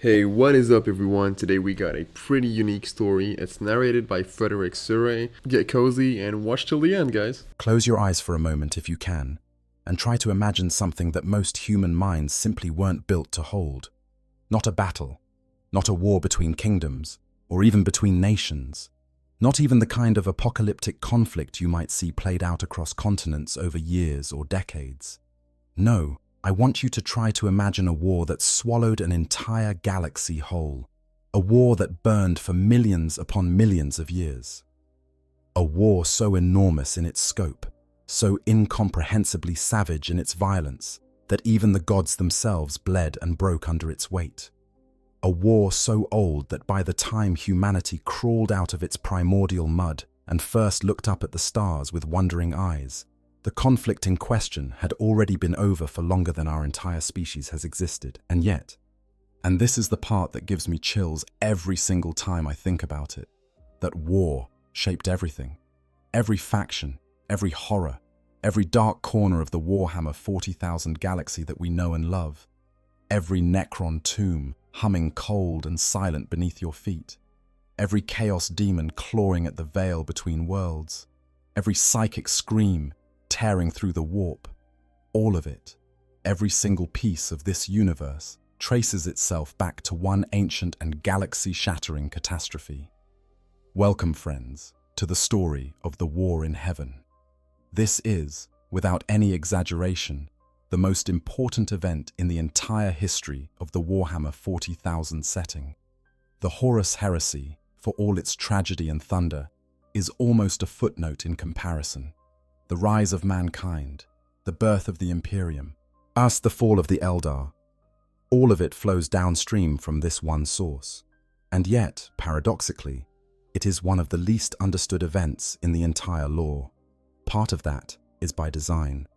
Hey, what is up everyone? Today we got a pretty unique story. It's narrated by Frederick Surrey. Get cozy and watch till the end, guys. Close your eyes for a moment if you can, and try to imagine something that most human minds simply weren't built to hold. Not a battle, not a war between kingdoms, or even between nations. Not even the kind of apocalyptic conflict you might see played out across continents over years or decades. No, I want you to try to imagine a war that swallowed an entire galaxy whole. A war that burned for millions upon millions of years. A war so enormous in its scope, so incomprehensibly savage in its violence, that even the gods themselves bled and broke under its weight. A war so old that by the time humanity crawled out of its primordial mud and first looked up at the stars with wondering eyes, the conflict in question had already been over for longer than our entire species has existed. And yet, and this is the part that gives me chills every single time I think about it, that war shaped everything. Every faction, every horror, every dark corner of the Warhammer 40,000 galaxy that we know and love. Every Necron tomb humming cold and silent beneath your feet. Every chaos demon clawing at the veil between worlds. Every psychic scream tearing through the warp. All of it, every single piece of this universe, traces itself back to one ancient and galaxy-shattering catastrophe. Welcome, friends, to the story of the War in Heaven. This is, without any exaggeration, the most important event in the entire history of the Warhammer 40,000 setting. The Horus Heresy, for all its tragedy and thunder, is almost a footnote in comparison. The rise of mankind, the birth of the Imperium, us the fall of the Eldar, all of it flows downstream from this one source. And yet, paradoxically, it is one of the least understood events in the entire lore. Part of that is by design.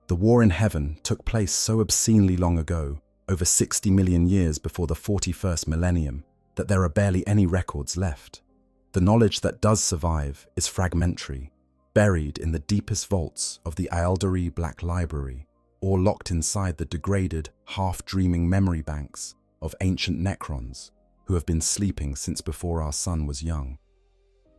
The War in Heaven took place so obscenely long ago, over 60 million years before the 41st Millennium, that there are barely any records left. The knowledge that does survive is fragmentary, buried in the deepest vaults of the Aeldari Black Library, or locked inside the degraded, half-dreaming memory banks of ancient Necrons who have been sleeping since before our sun was young.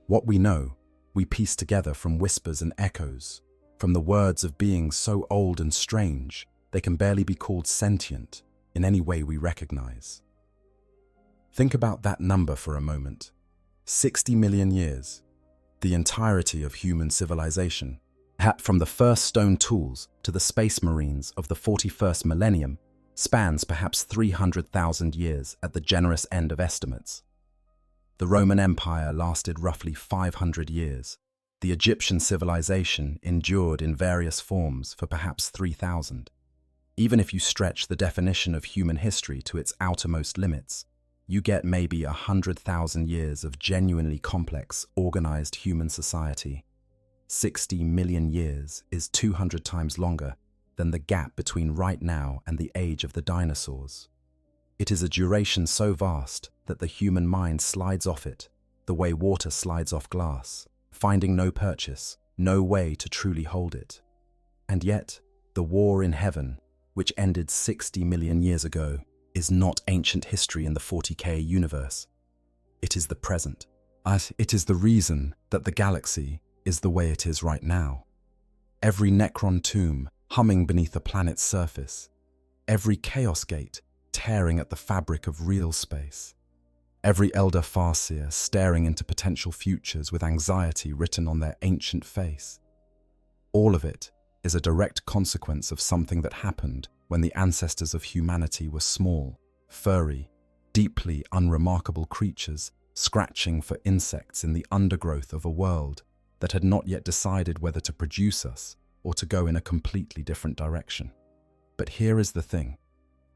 What we know, we piece together from whispers and echoes, from the words of beings so old and strange they can barely be called sentient in any way we recognize. Think about that number for a moment. 60 million years. The entirety of human civilization, from the first stone tools to the space marines of the 41st millennium, spans perhaps 300,000 years at the generous end of estimates. The Roman Empire lasted roughly 500 years. The Egyptian civilization endured in various forms for perhaps 3,000. Even if you stretch the definition of human history to its outermost limits, you get maybe 100,000 years of genuinely complex, organized human society. 60 million years is 200 times longer than the gap between right now and the age of the dinosaurs. It is a duration so vast that the human mind slides off it, the way water slides off glass, finding no purchase, no way to truly hold it. And yet, the War in Heaven, which ended 60 million years ago, is not ancient history in the 40K universe. It is the present. It is the reason that the galaxy is the way it is right now. Every Necron tomb humming beneath the planet's surface. Every chaos gate tearing at the fabric of real space. Every elder farseer staring into potential futures with anxiety written on their ancient face. All of it is a direct consequence of something that happened when the ancestors of humanity were small, furry, deeply unremarkable creatures scratching for insects in the undergrowth of a world that had not yet decided whether to produce us or to go in a completely different direction. But here is the thing.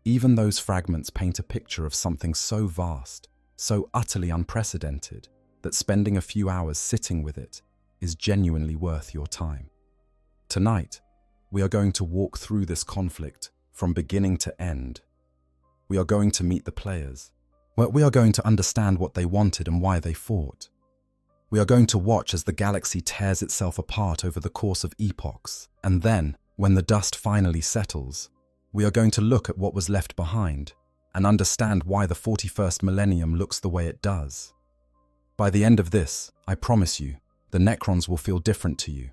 Even those fragments paint a picture of something so vast, so utterly unprecedented, that spending a few hours sitting with it is genuinely worth your time. Tonight, we are going to walk through this conflict from beginning to end. We are going to meet the players. We are going to understand what they wanted and why they fought. We are going to watch as the galaxy tears itself apart over the course of epochs, and then, when the dust finally settles, we are going to look at what was left behind and understand why the 41st millennium looks the way it does. By the end of this, I promise you, the Necrons will feel different to you.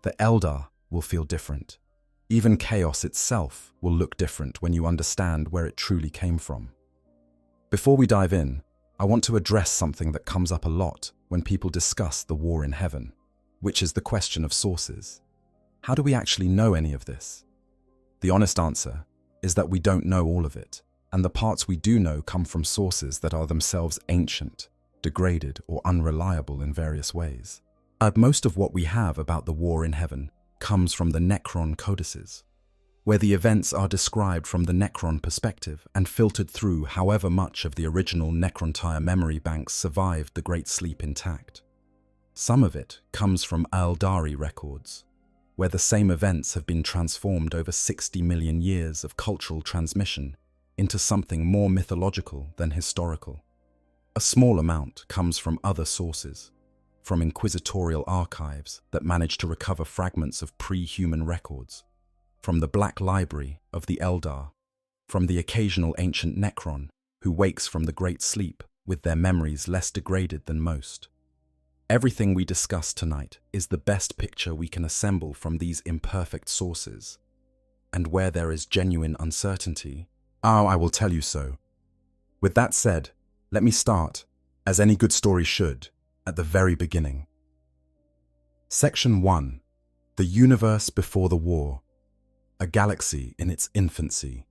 The Eldar will feel different. Even chaos itself will look different when you understand where it truly came from. Before we dive in, I want to address something that comes up a lot when people discuss the war in heaven, which is the question of sources. How do we actually know any of this? The honest answer is that we don't know all of it, and the parts we do know come from sources that are themselves ancient, degraded, or unreliable in various ways. Most of what we have about the war in heaven comes from the Necron codices, where the events are described from the Necron perspective and filtered through however much of the original Necrontyre memory banks survived the Great Sleep intact. Some of it comes from Eldari records, where the same events have been transformed over 60 million years of cultural transmission into something more mythological than historical. A small amount comes from other sources, from inquisitorial archives that manage to recover fragments of pre-human records, from the Black Library of the Eldar, from the occasional ancient Necron who wakes from the Great Sleep with their memories less degraded than most. Everything we discuss tonight is the best picture we can assemble from these imperfect sources. And where there is genuine uncertainty, I will tell you so. With that said, let me start, as any good story should, at the very beginning. Section 1. The Universe Before the War. A galaxy in its infancy.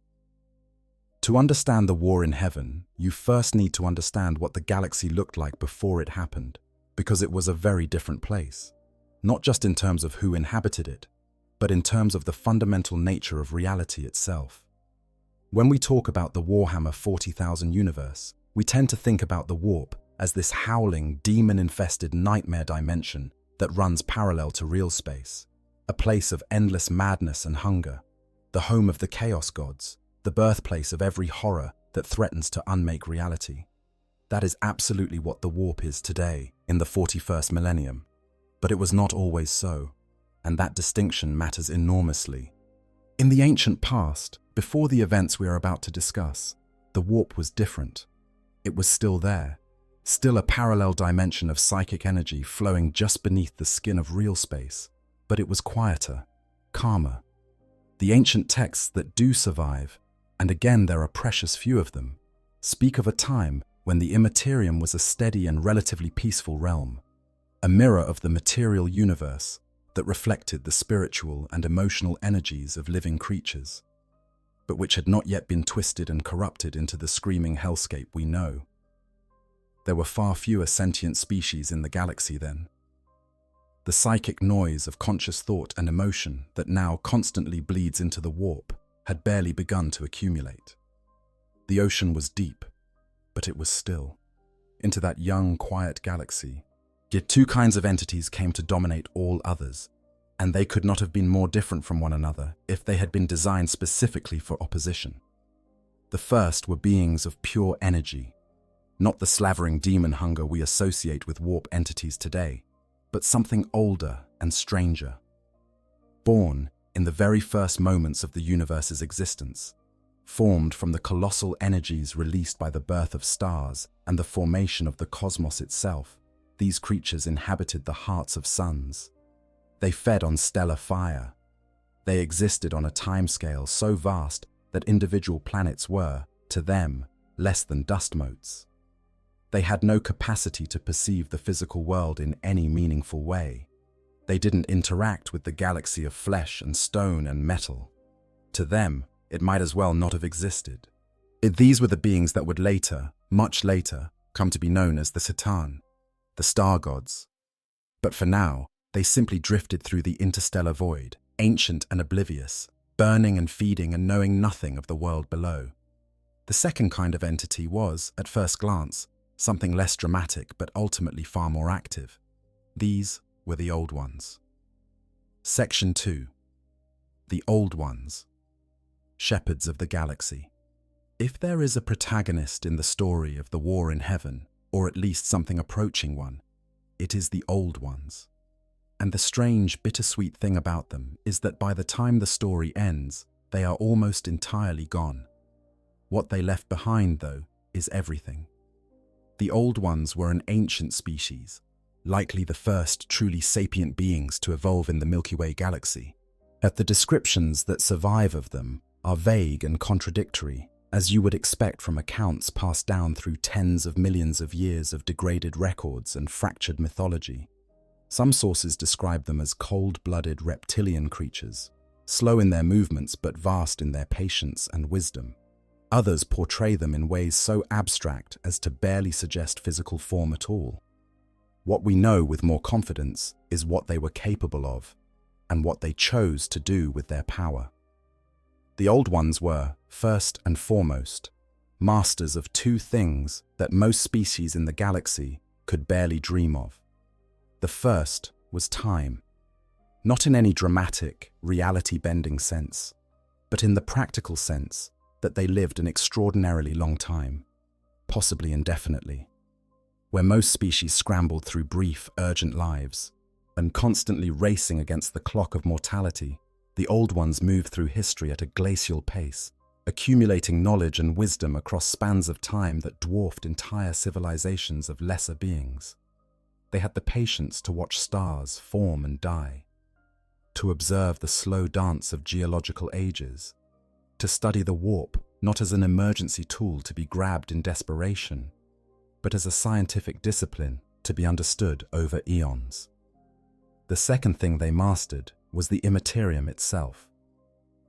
To understand the war in heaven, you first need to understand what the galaxy looked like before it happened, because it was a very different place, not just in terms of who inhabited it, but in terms of the fundamental nature of reality itself. When we talk about the Warhammer 40,000 universe, we tend to think about the warp as this howling, demon-infested nightmare dimension that runs parallel to real space, a place of endless madness and hunger, the home of the chaos gods, the birthplace of every horror that threatens to unmake reality. That is absolutely what the warp is today in the 41st millennium. But it was not always so, and that distinction matters enormously. In the ancient past, before the events we are about to discuss, the warp was different. It was still there, still a parallel dimension of psychic energy flowing just beneath the skin of real space, but it was quieter, calmer. The ancient texts that do survive, and again there are precious few of them, speak of a time when the Imperium was a steady and relatively peaceful realm, a mirror of the material universe that reflected the spiritual and emotional energies of living creatures, but which had not yet been twisted and corrupted into the screaming hellscape we know. There were far fewer sentient species in the galaxy then. The psychic noise of conscious thought and emotion that now constantly bleeds into the warp had barely begun to accumulate. The ocean was deep, but it was still. Into that young, quiet galaxy, yet two kinds of entities came to dominate all others, and they could not have been more different from one another if they had been designed specifically for opposition. The first were beings of pure energy, not the slavering demon hunger we associate with warp entities today, but something older and stranger. Born in the very first moments of the universe's existence, formed from the colossal energies released by the birth of stars and the formation of the cosmos itself, these creatures inhabited the hearts of suns. They fed on stellar fire. They existed on a timescale so vast that individual planets were, to them, less than dust motes. They had no capacity to perceive the physical world in any meaningful way. They didn't interact with the galaxy of flesh and stone and metal. To them, it might as well not have existed. These were the beings that would later, much later, come to be known as the Satan, the star gods. But for now, they simply drifted through the interstellar void, ancient and oblivious, burning and feeding and knowing nothing of the world below. The second kind of entity was, at first glance, something less dramatic but ultimately far more active. These were the Old Ones. Section 2. The Old Ones. Shepherds of the Galaxy. If there is a protagonist in the story of the war in heaven, or at least something approaching one, it is the Old Ones. And the strange, bittersweet thing about them is that by the time the story ends, they are almost entirely gone. What they left behind, though, is everything. The Old Ones were an ancient species, likely the first truly sapient beings to evolve in the Milky Way galaxy. Yet the descriptions that survive of them are vague and contradictory, as you would expect from accounts passed down through tens of millions of years of degraded records and fractured mythology. Some sources describe them as cold-blooded reptilian creatures, slow in their movements but vast in their patience and wisdom. Others portray them in ways so abstract as to barely suggest physical form at all. What we know with more confidence is what they were capable of, and what they chose to do with their power. The Old Ones were, first and foremost, masters of two things that most species in the galaxy could barely dream of. The first was time, not in any dramatic, reality-bending sense, but in the practical sense that they lived an extraordinarily long time, possibly indefinitely. Where most species scrambled through brief, urgent lives, and constantly racing against the clock of mortality, the Old Ones moved through history at a glacial pace, accumulating knowledge and wisdom across spans of time that dwarfed entire civilizations of lesser beings. They had the patience to watch stars form and die, to observe the slow dance of geological ages, to study the warp not as an emergency tool to be grabbed in desperation, but as a scientific discipline to be understood over eons. The second thing they mastered was the Imperium itself.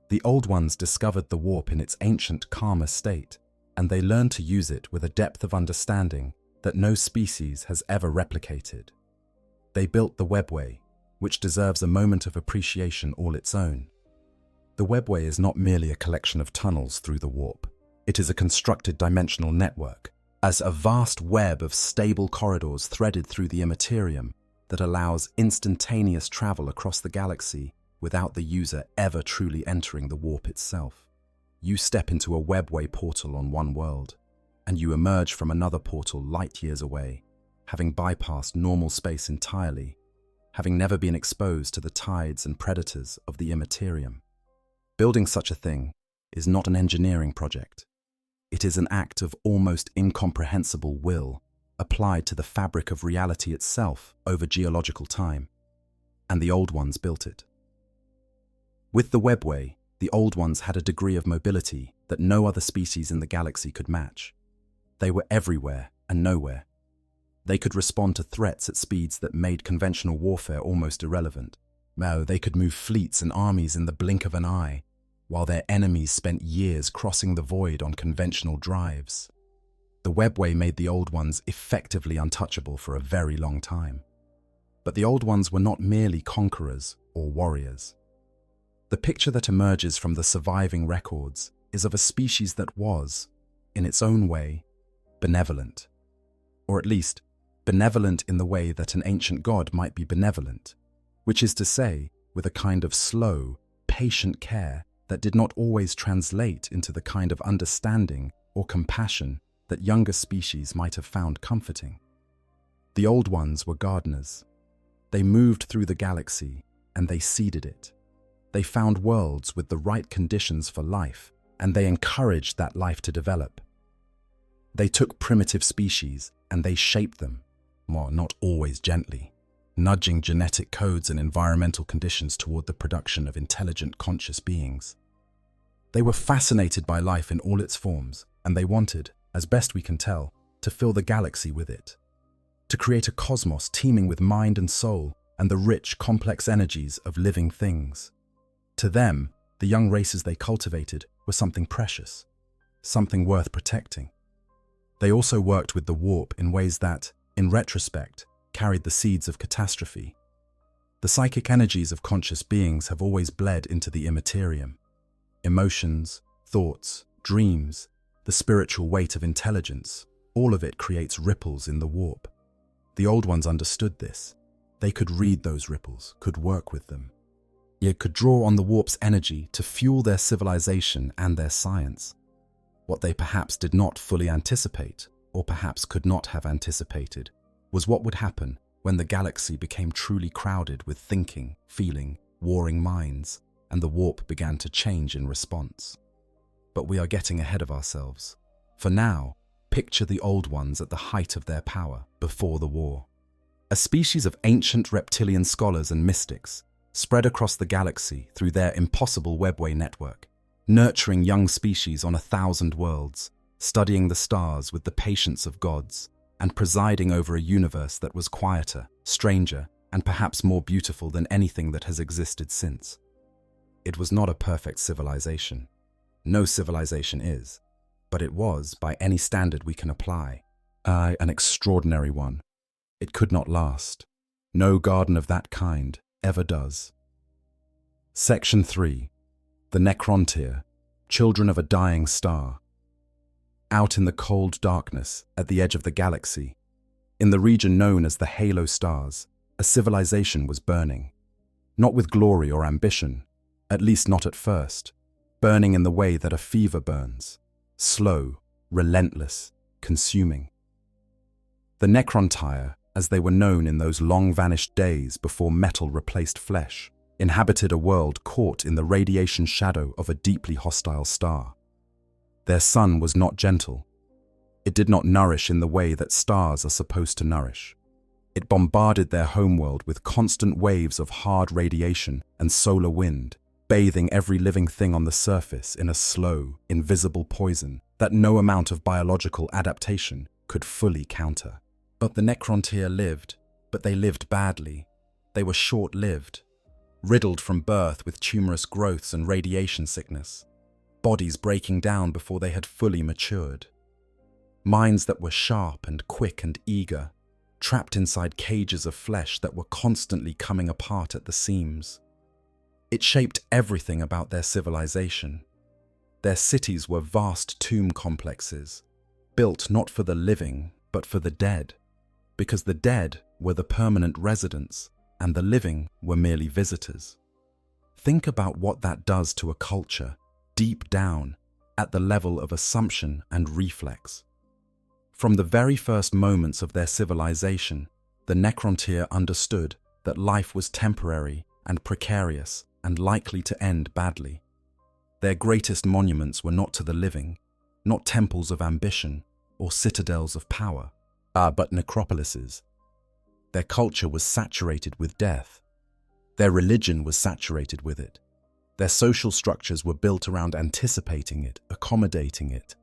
The Old Ones discovered the warp in its ancient, calmer state, and they learned to use it with a depth of understanding that no species has ever replicated. They built the webway, which deserves a moment of appreciation all its own. The webway is not merely a collection of tunnels through the warp. It is a constructed dimensional network, as a vast web of stable corridors threaded through the Imperium that allows instantaneous travel across the galaxy without the user ever truly entering the warp itself. You step into a webway portal on one world, and you emerge from another portal light years away, having bypassed normal space entirely, having never been exposed to the tides and predators of the Imperium. Building such a thing is not an engineering project. It is an act of almost incomprehensible will applied to the fabric of reality itself over geological time, and the Old Ones built it. With the webway, the Old Ones had a degree of mobility that no other species in the galaxy could match. They were everywhere and nowhere. They could respond to threats at speeds that made conventional warfare almost irrelevant. No, they could move fleets and armies in the blink of an eye, while their enemies spent years crossing the void on conventional drives. The webway made the Old Ones effectively untouchable for a very long time. But the Old Ones were not merely conquerors or warriors. The picture that emerges from the surviving records is of a species that was, in its own way, benevolent. Or at least, benevolent in the way that an ancient god might be benevolent, which is to say, with a kind of slow, patient care that did not always translate into the kind of understanding or compassion that younger species might have found comforting. The Old Ones were gardeners. They moved through the galaxy and they seeded it. They found worlds with the right conditions for life, and they encouraged that life to develop. They took primitive species and they shaped them, well, not always gently, nudging genetic codes and environmental conditions toward the production of intelligent, conscious beings. They were fascinated by life in all its forms, and they wanted, as best we can tell, to fill the galaxy with it, to create a cosmos teeming with mind and soul and the rich, complex energies of living things. To them, the young races they cultivated were something precious, something worth protecting. They also worked with the warp in ways that, in retrospect, carried the seeds of catastrophe. The psychic energies of conscious beings have always bled into the Imperium. Emotions, thoughts, dreams, the spiritual weight of intelligence, all of it creates ripples in the warp. The Old Ones understood this. They could read those ripples, could work with them. Yet could draw on the warp's energy to fuel their civilization and their science. What they perhaps did not fully anticipate, or perhaps could not have anticipated, was what would happen when the galaxy became truly crowded with thinking, feeling, warring minds, and the warp began to change in response. but we are getting ahead of ourselves. For now, picture the old ones at the height of their power, before the war. A species of ancient reptilian scholars and mystics spread across the galaxy through their impossible webway network, nurturing young species on 1,000 worlds, studying the stars with the patience of gods, and presiding over a universe that was quieter, stranger, and perhaps more beautiful than anything that has existed since. It was not a perfect civilization. No civilization is, but it was, by any standard we can apply, an extraordinary one. It could not last. No garden of that kind ever does. Section 3. The Necrontyr, Children of a Dying Star. Out in the cold darkness, at the edge of the galaxy, in the region known as the Halo Stars, a civilization was burning. Not with glory or ambition, at least not at first, burning in the way that a fever burns, slow, relentless, consuming. The Necrontyr, as they were known in those long-vanished days before metal replaced flesh, inhabited a world caught in the radiation shadow of a deeply hostile star. Their sun was not gentle. It did not nourish in the way that stars are supposed to nourish. It bombarded their homeworld with constant waves of hard radiation and solar wind, bathing every living thing on the surface in a slow, invisible poison that no amount of biological adaptation could fully counter. But the Necrontyr lived, but they lived badly. They were short-lived, riddled from birth with tumorous growths and radiation sickness, bodies breaking down before they had fully matured. Minds that were sharp and quick and eager, trapped inside cages of flesh that were constantly coming apart at the seams. It shaped everything about their civilization. Their cities were vast tomb complexes, built not for the living, but for the dead, because the dead were the permanent residents and the living were merely visitors. Think about what that does to a culture, deep down, at the level of assumption and reflex. From the very first moments of their civilization, the Necrontyr understood that life was temporary and precarious and likely to end badly. Their greatest monuments were not to the living, not temples of ambition or citadels of power, but necropolises. Their culture was saturated with death. Their religion was saturated with it. Their social structures were built around anticipating it, accommodating it,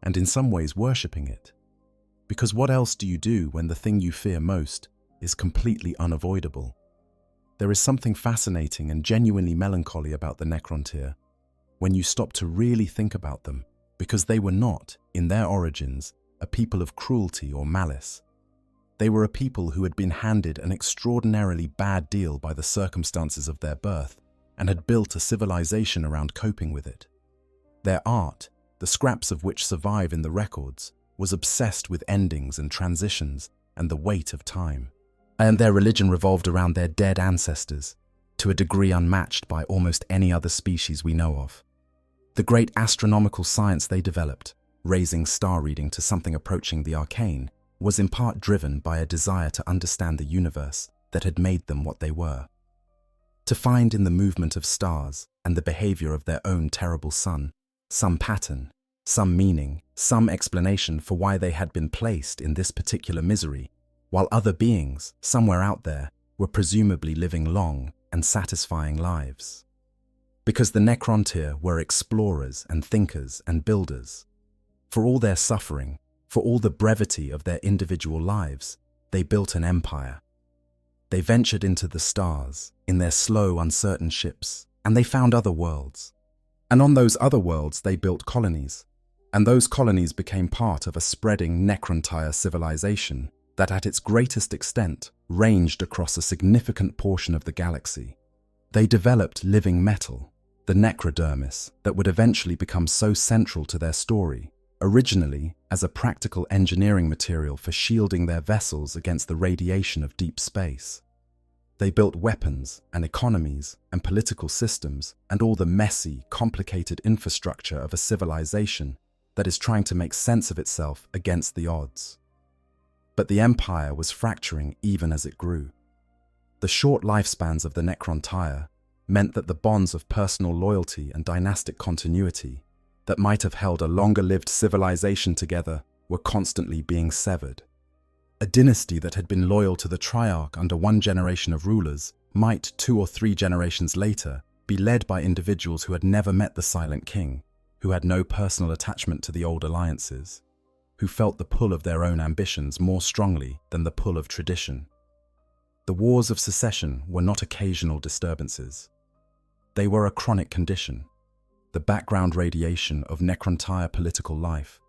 and in some ways worshipping it. Because what else do you do when the thing you fear most is completely unavoidable? There is something fascinating and genuinely melancholy about the Necrontyr when you stop to really think about them, because they were not, in their origins, a people of cruelty or malice. They were a people who had been handed an extraordinarily bad deal by the circumstances of their birth and had built a civilization around coping with it. Their art, the scraps of which survive in the records, was obsessed with endings and transitions and the weight of time. And their religion revolved around their dead ancestors, to a degree unmatched by almost any other species we know of. The great astronomical science they developed, raising star reading to something approaching the arcane, was in part driven by a desire to understand the universe that had made them what they were. To find in the movement of stars and the behavior of their own terrible sun some pattern, some meaning, some explanation for why they had been placed in this particular misery, while other beings, somewhere out there, were presumably living long and satisfying lives. Because the Necrontyr were explorers and thinkers and builders. For all their suffering, for all the brevity of their individual lives, they built an empire. They ventured into the stars, in their slow, uncertain ships, and they found other worlds. And on those other worlds they built colonies. And those colonies became part of a spreading Necrontyr civilization that at its greatest extent ranged across a significant portion of the galaxy. They developed living metal, the necrodermis, that would eventually become so central to their story, originally as a practical engineering material for shielding their vessels against the radiation of deep space. They built weapons and economies and political systems and all the messy, complicated infrastructure of a civilization that is trying to make sense of itself against the odds. But the empire was fracturing even as it grew. The short lifespans of the Necrontyr meant that the bonds of personal loyalty and dynastic continuity, that might have held a longer-lived civilization together were constantly being severed. A dynasty that had been loyal to the Triarch under one generation of rulers might, 2 or 3 generations later, be led by individuals who had never met the Silent King, who had no personal attachment to the old alliances, who felt the pull of their own ambitions more strongly than the pull of tradition. The wars of secession were not occasional disturbances. They were a chronic condition, the background radiation of Necrontyre political life,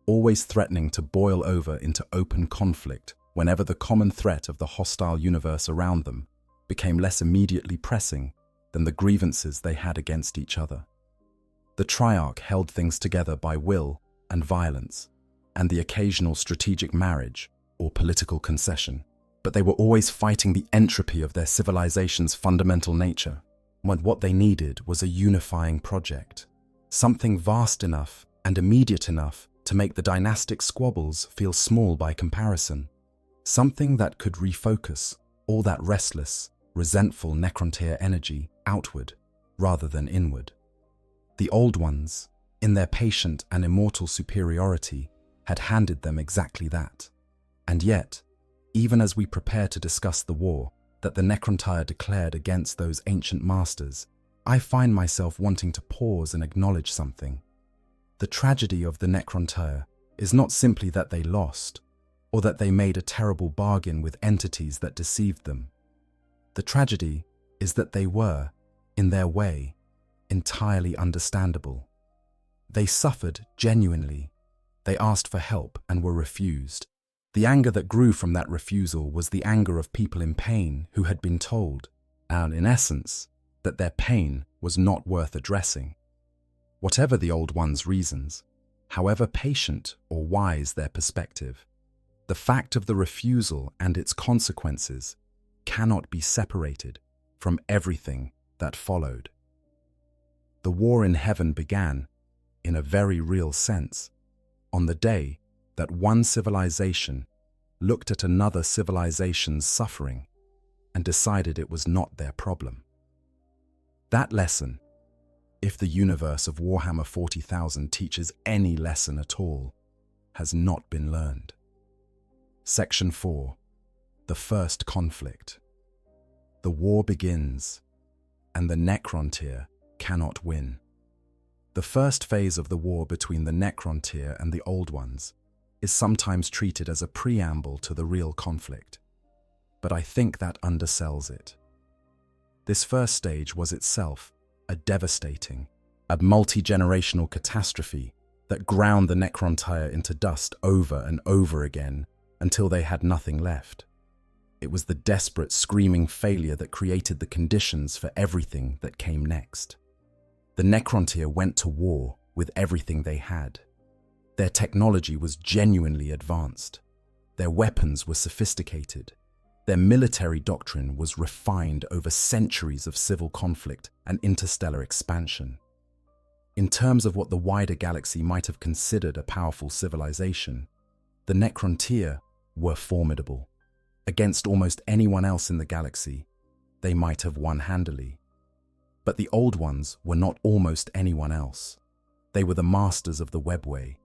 always threatening to boil over into open conflict whenever the common threat of the hostile universe around them became less immediately pressing than the grievances they had against each other. The Triarch held things together by will and violence, and the occasional strategic marriage or political concession, but they were always fighting the entropy of their civilization's fundamental nature, when what they needed was a unifying project, something vast enough and immediate enough to make the dynastic squabbles feel small by comparison, something that could refocus all that restless, resentful Necrontyre energy outward rather than inward. The Old Ones, in their patient and immortal superiority, had handed them exactly that. And yet, even as we prepare to discuss the war that the Necrontyre declared against those ancient masters, I find myself wanting to pause and acknowledge something. The tragedy of the Necrontyre is not simply that they lost, or that they made a terrible bargain with entities that deceived them. The tragedy is that they were, in their way, entirely understandable. They suffered genuinely. They asked for help and were refused. The anger that grew from that refusal was the anger of people in pain who had been told, and in essence, that their pain was not worth addressing. Whatever the Old Ones' reasons, however patient or wise their perspective, the fact of the refusal and its consequences cannot be separated from everything that followed. The war in heaven began, in a very real sense, on the day that one civilization looked at another civilization's suffering and decided it was not their problem. That lesson, if the universe of Warhammer 40,000 teaches any lesson at all, has not been learned. Section 4. The first conflict. The war begins, and the Necrontyre cannot win. The first phase of the war between the Necrontyre and the Old Ones is sometimes treated as a preamble to the real conflict, but I think that undersells it. This first stage was itself a devastating, a multi-generational catastrophe that ground the Necrontyre into dust over and over again until they had nothing left. It was the desperate, screaming failure that created the conditions for everything that came next. The Necrontyre went to war with everything they had. Their technology was genuinely advanced. Their weapons were sophisticated. Their military doctrine was refined over centuries of civil conflict and interstellar expansion. In terms of what the wider galaxy might have considered a powerful civilization, the Necrontyre were formidable. Against almost anyone else in the galaxy, they might have won handily. But the Old Ones were not almost anyone else. They were the masters of the webway.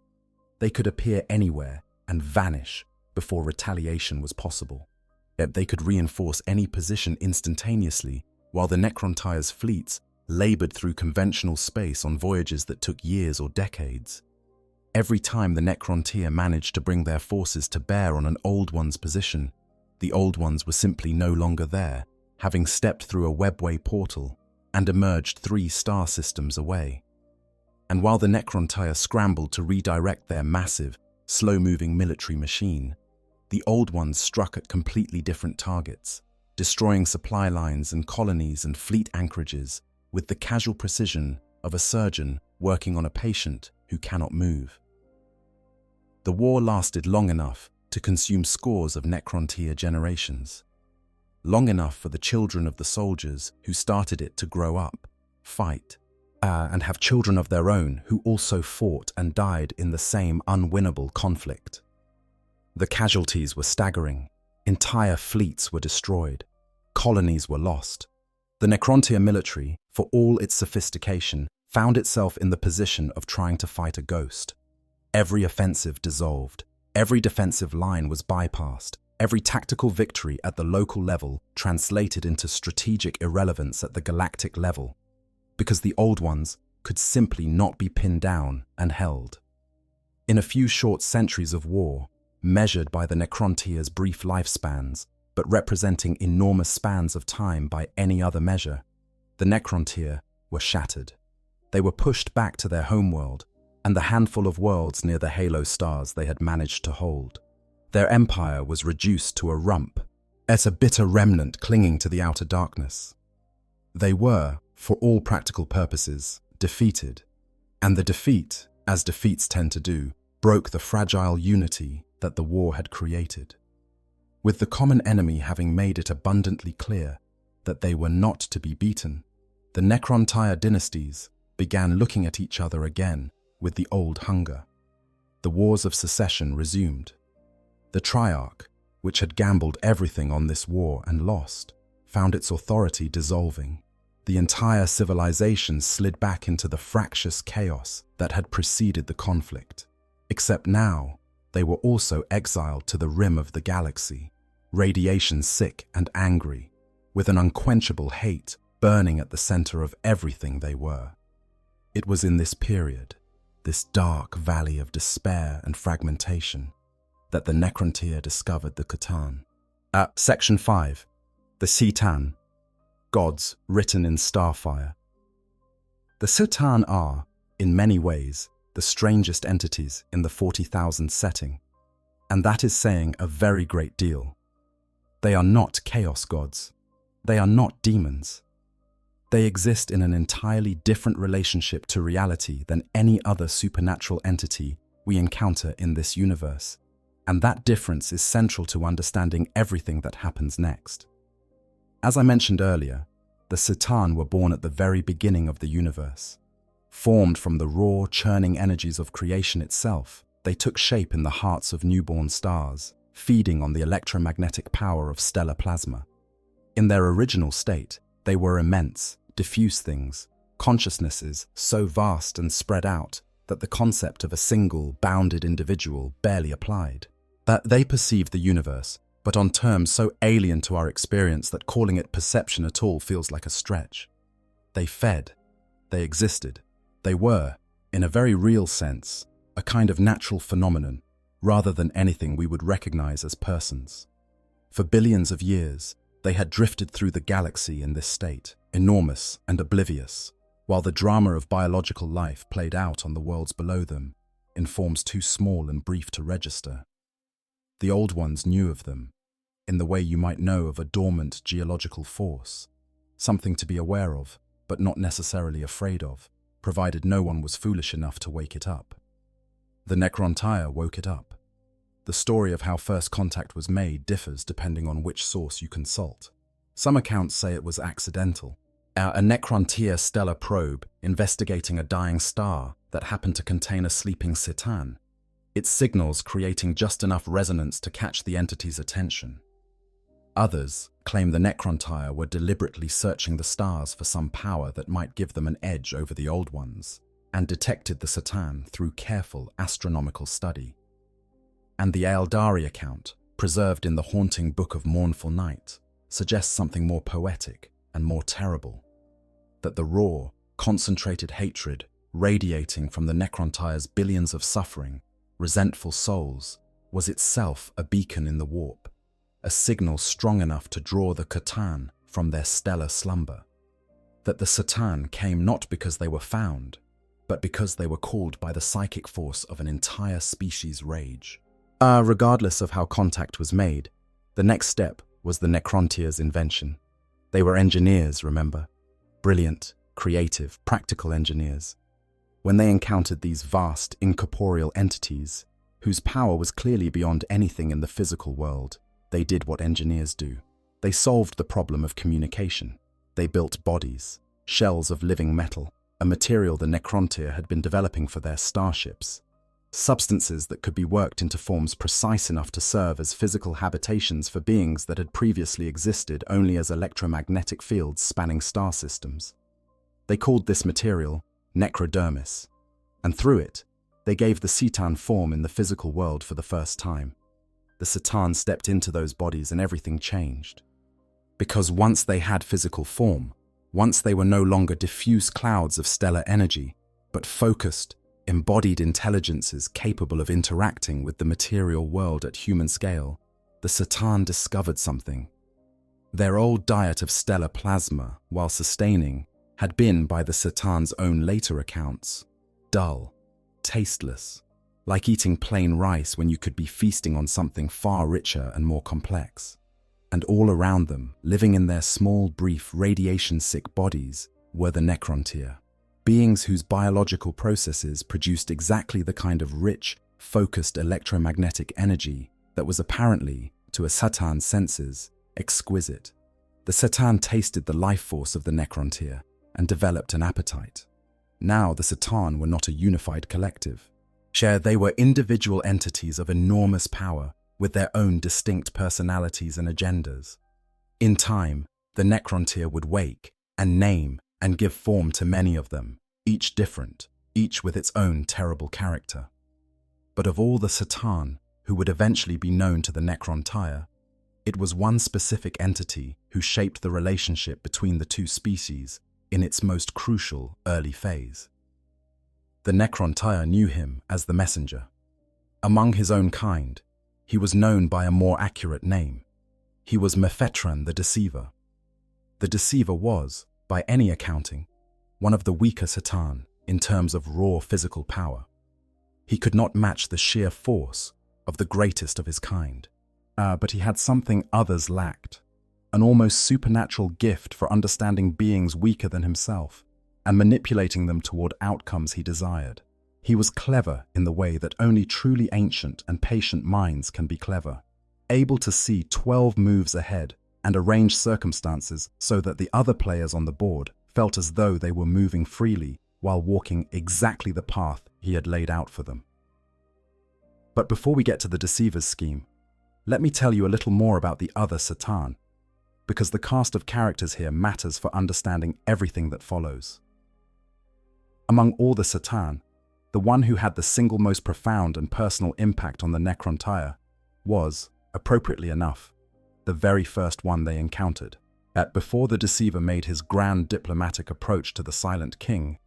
They could appear anywhere and vanish before retaliation was possible. Yet they could reinforce any position instantaneously, while the Necrontyre's fleets labored through conventional space on voyages that took years or decades. Every time the Necrontyre managed to bring their forces to bear on an Old One's position, the Old Ones were simply no longer there, having stepped through a webway portal and emerged 3 star systems away. And while the Necrontyre scrambled to redirect their massive, slow-moving military machine, the Old Ones struck at completely different targets, destroying supply lines and colonies and fleet anchorages with the casual precision of a surgeon working on a patient who cannot move. The war lasted long enough to consume scores of Necrontyre generations, long enough for the children of the soldiers who started it to grow up, fight, and have children of their own who also fought and died in the same unwinnable conflict. The casualties were staggering. Entire fleets were destroyed. Colonies were lost. The Necrontyre military, for all its sophistication, found itself in the position of trying to fight a ghost. Every offensive dissolved, every defensive line was bypassed, every tactical victory at the local level translated into strategic irrelevance at the galactic level, because the old ones could simply not be pinned down and held. In a few short centuries of war, measured by the Necrontyrs' brief lifespans, but representing enormous spans of time by any other measure, the Necrontyr were shattered. They were pushed back to their homeworld and the handful of worlds near the halo stars they had managed to hold. Their empire was reduced to a rump, as a bitter remnant clinging to the outer darkness. They were, for all practical purposes, defeated, and the defeat, as defeats tend to do, broke the fragile unity that the war had created. With the common enemy having made it abundantly clear that they were not to be beaten, the Necrontyr dynasties began looking at each other again with the old hunger. The wars of secession resumed. The Triarch, which had gambled everything on this war and lost, found its authority dissolving. The entire civilization slid back into the fractious chaos that had preceded the conflict. Except now, they were also exiled to the rim of the galaxy, radiation sick and angry, with an unquenchable hate burning at the center of everything they were. It was in this period, this dark valley of despair and fragmentation, that the Necrontyr discovered the C'tan. Section 5. The C'tan, Gods written in starfire. The C'tan are, in many ways, the strangest entities in the 40,000 setting, and that is saying a very great deal. They are not chaos gods. They are not demons. They exist in an entirely different relationship to reality than any other supernatural entity we encounter in this universe, and that difference is central to understanding everything that happens next. As I mentioned earlier, the C'tan were born at the very beginning of the universe. Formed from the raw, churning energies of creation itself, they took shape in the hearts of newborn stars, feeding on the electromagnetic power of stellar plasma. In their original state, they were immense, diffuse things, consciousnesses so vast and spread out that the concept of a single, bounded individual barely applied. That they perceived the universe, but on terms so alien to our experience that calling it perception at all feels like a stretch. They fed, they existed, they were, in a very real sense, a kind of natural phenomenon, rather than anything we would recognize as persons. For billions of years, they had drifted through the galaxy in this state, enormous and oblivious, while the drama of biological life played out on the worlds below them, in forms too small and brief to register. The old ones knew of them, in the way you might know of a dormant geological force, something to be aware of, but not necessarily afraid of, provided no one was foolish enough to wake it up. The Necrontyr woke it up. The story of how first contact was made differs depending on which source you consult. Some accounts say it was accidental. A Necrontyr stellar probe investigating a dying star that happened to contain a sleeping C'tan, its signals creating just enough resonance to catch the entity's attention. Others claim the Necrontyr were deliberately searching the stars for some power that might give them an edge over the old ones, and detected the C'tan through careful astronomical study. And the Aeldari account, preserved in the haunting Book of Mournful Night, suggests something more poetic and more terrible. That the raw, concentrated hatred radiating from the Necrontyr's billions of suffering, resentful souls, was itself a beacon in the warp, a signal strong enough to draw the C'tan from their stellar slumber. That the C'tan came not because they were found, but because they were called by the psychic force of an entire species' rage. Regardless of how contact was made, the next step was the Necrontyr's invention. They were engineers, remember? Brilliant, creative, practical engineers. When they encountered these vast, incorporeal entities, whose power was clearly beyond anything in the physical world, they did what engineers do. They solved the problem of communication. They built bodies, shells of living metal, a material the Necrontyr had been developing for their starships. Substances that could be worked into forms precise enough to serve as physical habitations for beings that had previously existed only as electromagnetic fields spanning star systems. They called this material necrodermis, and through it, they gave the C'tan form in the physical world for the first time. The C'tan stepped into those bodies and everything changed. Because once they had physical form, once they were no longer diffuse clouds of stellar energy, but focused, embodied intelligences capable of interacting with the material world at human scale, the C'tan discovered something. Their old diet of stellar plasma, while sustaining, had been, by the C'tan's own later accounts, dull, tasteless, like eating plain rice when you could be feasting on something far richer and more complex. And all around them, living in their small, brief, radiation-sick bodies, were the necrontyr, beings whose biological processes produced exactly the kind of rich, focused electromagnetic energy that was apparently, to a C'tan's senses, exquisite. The C'tan tasted the life force of the necrontyr and developed an appetite. Now the C'tan were not a unified collective. They were individual entities of enormous power with their own distinct personalities and agendas. In time, the necrontyr would wake and name and give form to many of them, each different, each with its own terrible character. But of all the C'tan who would eventually be known to the necrontyr, it was one specific entity who shaped the relationship between the two species in its most crucial early phase. The necrontyr knew him as the messenger. Among his own kind, he was known by a more accurate name. He was Mephetran the Deceiver. The Deceiver was, by any accounting, one of the weaker C'tan in terms of raw physical power. He could not match the sheer force of the greatest of his kind. But he had something others lacked, an almost supernatural gift for understanding beings weaker than himself and manipulating them toward outcomes he desired. He was clever in the way that only truly ancient and patient minds can be clever, able to see 12 moves ahead and arrange circumstances so that the other players on the board felt as though they were moving freely while walking exactly the path he had laid out for them. But before we get to the Deceiver's scheme, let me tell you a little more about the other C'tan, because the cast of characters here matters for understanding everything that follows. Among all the C'tan, the one who had the single most profound and personal impact on the necrontyr was, appropriately enough, the very first one they encountered. Before the Deceiver made his grand diplomatic approach to the Silent King,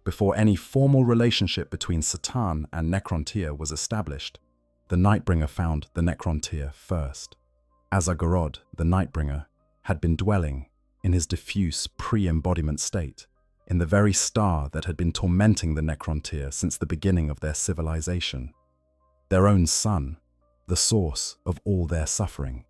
before any formal relationship between C'tan and necrontyr was established, the Nightbringer found the necrontyr first. Azagorod, the Nightbringer, had been dwelling, in his diffuse pre-embodiment state, in the very star that had been tormenting the necrontyr since the beginning of their civilization, their own sun, the source of all their suffering.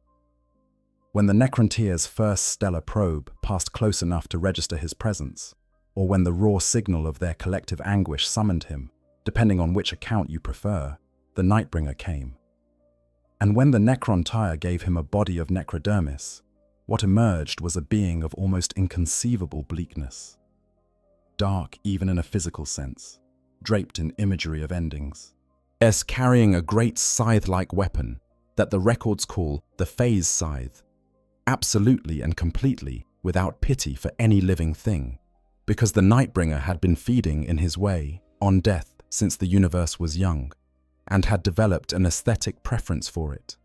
When the necrontyr's first stellar probe passed close enough to register his presence, or when the raw signal of their collective anguish summoned him, depending on which account you prefer, the Nightbringer came. And when the necrontyr gave him a body of necrodermis, what emerged was a being of almost inconceivable bleakness. Dark even in a physical sense, draped in imagery of endings. Carrying a great scythe-like weapon that the records call the phase scythe, absolutely and completely without pity for any living thing, because the Nightbringer had been feeding in his way on death since the universe was young, and had developed an aesthetic preference for it.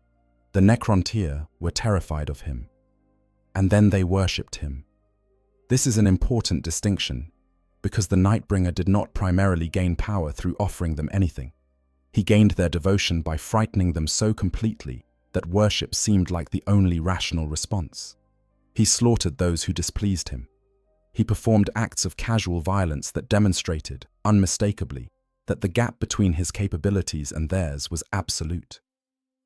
The necrontyr were terrified of him, and then they worshipped him. This is an important distinction, because the Nightbringer did not primarily gain power through offering them anything. He gained their devotion by frightening them so completely that worship seemed like the only rational response. He slaughtered those who displeased him. He performed acts of casual violence that demonstrated, unmistakably, that the gap between his capabilities and theirs was absolute.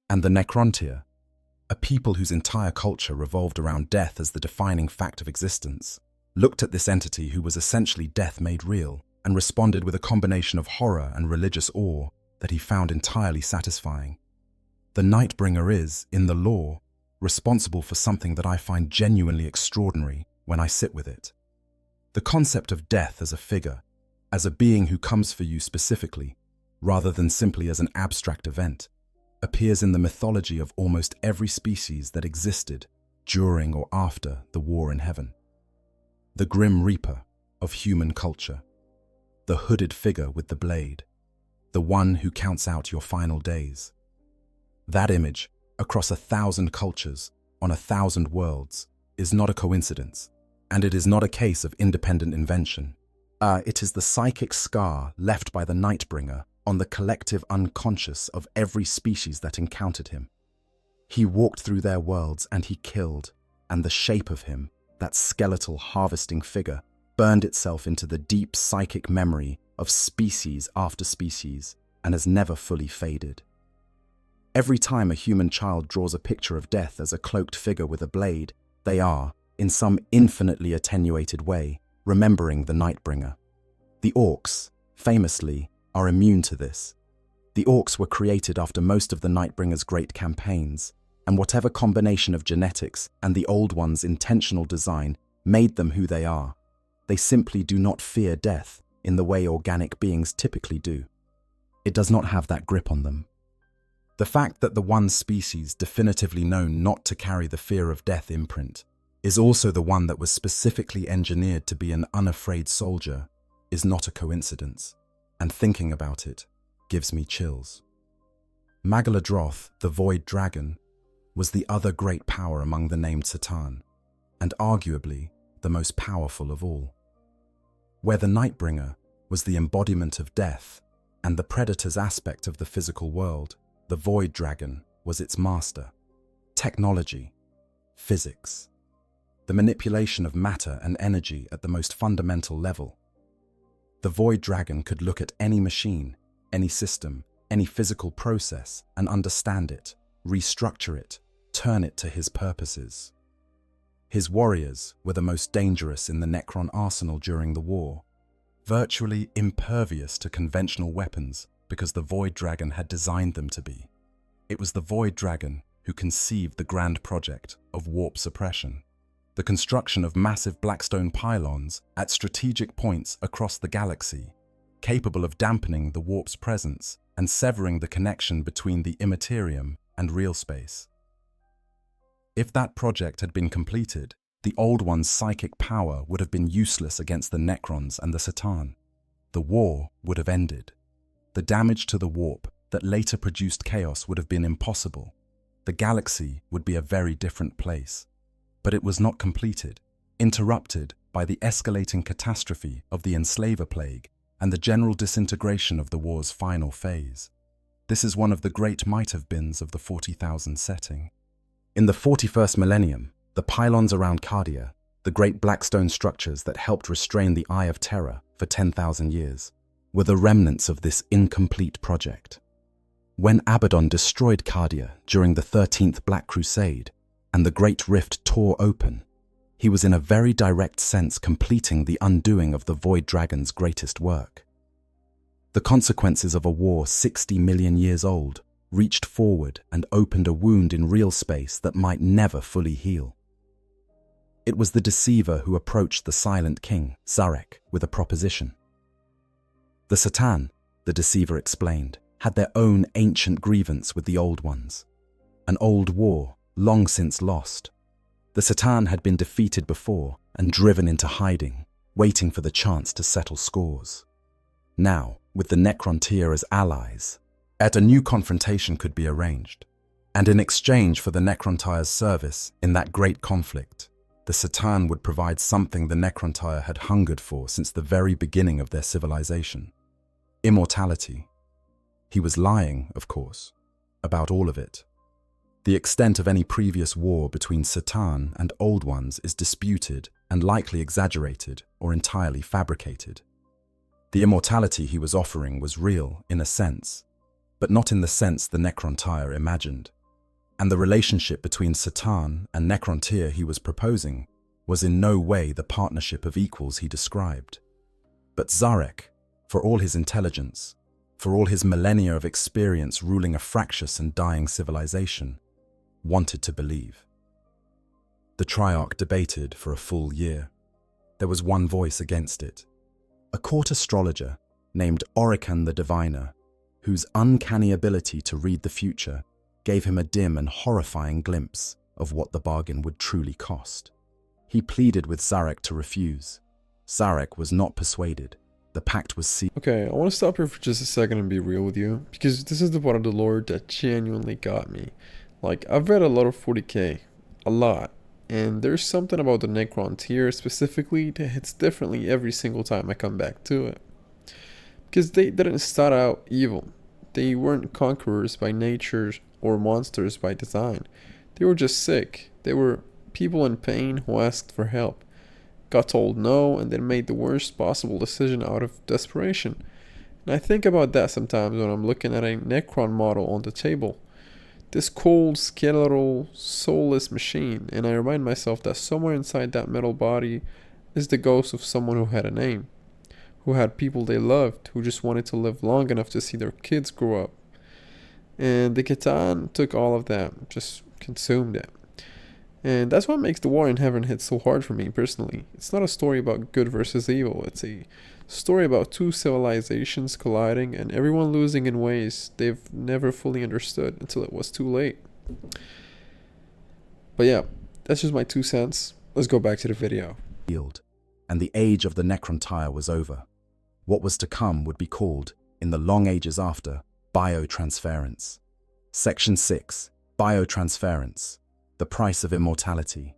And the necrontyr, a people whose entire culture revolved around death as the defining fact of existence, looked at this entity who was essentially death made real and responded with a combination of horror and religious awe that he found entirely satisfying. The Nightbringer is, in the lore, responsible for something that I find genuinely extraordinary when I sit with it. The concept of death as a figure, as a being who comes for you specifically, rather than simply as an abstract event, appears in the mythology of almost every species that existed during or after the War in Heaven. The Grim Reaper of human culture. the hooded figure with the blade, the one who counts out your final days. That image, across 1,000 cultures, on 1,000 worlds, is not a coincidence, and it is not a case of independent invention. It is the psychic scar left by the Nightbringer on the collective unconscious of every species that encountered him. He walked through their worlds and he killed, and the shape of him, that skeletal harvesting figure, burned itself into the deep psychic memory of species after species and has never fully faded. Every time a human child draws a picture of death as a cloaked figure with a blade, they are, in some infinitely attenuated way, remembering the Nightbringer. The orcs, famously, are immune to this. The orcs were created after most of the Nightbringer's great campaigns, and whatever combination of genetics and the Old One's intentional design made them who they are, they simply do not fear death in the way organic beings typically do. It does not have that grip on them. The fact that the one species definitively known not to carry the fear of death imprint is also the one that was specifically engineered to be an unafraid soldier is not a coincidence, and thinking about it gives me chills. Magaladroth, the Void Dragon, was the other great power among the named Satan, and arguably the most powerful of all. Where the Nightbringer was the embodiment of death and the predator's aspect of the physical world, the Void Dragon was its master. Technology, physics, the manipulation of matter and energy at the most fundamental level. The Void Dragon could look at any machine, any system, any physical process and understand it, restructure it, turn it to his purposes. His warriors were the most dangerous in the Necron arsenal during the war, virtually impervious to conventional weapons because the Void Dragon had designed them to be. It was the Void Dragon who conceived the grand project of warp suppression, the construction of massive blackstone pylons at strategic points across the galaxy, capable of dampening the warp's presence and severing the connection between the Imperium and real space. If that project had been completed, the Old One's psychic power would have been useless against the Necrons and the Satan. The war would have ended. The damage to the warp that later produced chaos would have been impossible. The galaxy would be a very different place. But it was not completed, interrupted by the escalating catastrophe of the Enslaver Plague and the general disintegration of the war's final phase. This is one of the great might-have-beens of the 40,000 setting. In the 41st millennium, the pylons around Cardia, the great blackstone structures that helped restrain the Eye of Terror for 10,000 years, were the remnants of this incomplete project. When Abaddon destroyed Cardia during the 13th Black Crusade, and the Great Rift tore open, he was in a very direct sense completing the undoing of the Void Dragon's greatest work. The consequences of a war 60 million years old reached forward and opened a wound in real space that might never fully heal. It was the deceiver who approached the Silent King, Zarek, with a proposition. The Satan, the deceiver explained, had their own ancient grievance with the Old Ones, an old war long since lost. The Satan had been defeated before and driven into hiding, waiting for the chance to settle scores. Now, with the Necrontyr as allies, a new confrontation could be arranged. And in exchange for the Necrontyr's service in that great conflict, the Satan would provide something the Necrontyr had hungered for since the very beginning of their civilization: immortality. He was lying, of course, about all of it. The extent of any previous war between Satan and Old Ones is disputed and likely exaggerated or entirely fabricated. The immortality he was offering was real in a sense, but not in the sense the Necrontyr imagined. And the relationship between Satan and Necrontyr he was proposing was in no way the partnership of equals he described. But Zarek, for all his intelligence, for all his millennia of experience ruling a fractious and dying civilization, wanted to believe. The Triarch debated for a full year. There was one voice against it. A court astrologer named Orican the Diviner, whose uncanny ability to read the future gave him a dim and horrifying glimpse of what the bargain would truly cost. He pleaded with Zarek to refuse. Zarek was not persuaded. The pact was sealed. Okay, I want to stop here for just a second and be real with you, because this is the part of the lore that genuinely got me. Like, I've read a lot of 40K, a lot, and there's something about the Necron tier specifically that hits differently every single time I come back to it. Because they didn't start out evil. They weren't conquerors by nature or monsters by design. They were just sick. They were people in pain who asked for help, got told no, and then made the worst possible decision out of desperation. And I think about that sometimes when I'm looking at a Necron model on the table. This cold, skeletal, soulless machine, and I remind myself that somewhere inside that metal body is the ghost of someone who had a name, who had people they loved, who just wanted to live long enough to see their kids grow up. And the Catan took all of that, just consumed it. And that's what makes the war in heaven hit so hard for me personally. It's not a story about good versus evil, it's a story about two civilizations colliding and everyone losing in ways they've never fully understood until it was too late. But yeah, that's just my 2 cents. Let's go back to the video. And the age of the Necrontire was over. What was to come would be called, in the long ages after, biotransference. Section 6. Biotransference. The price of immortality.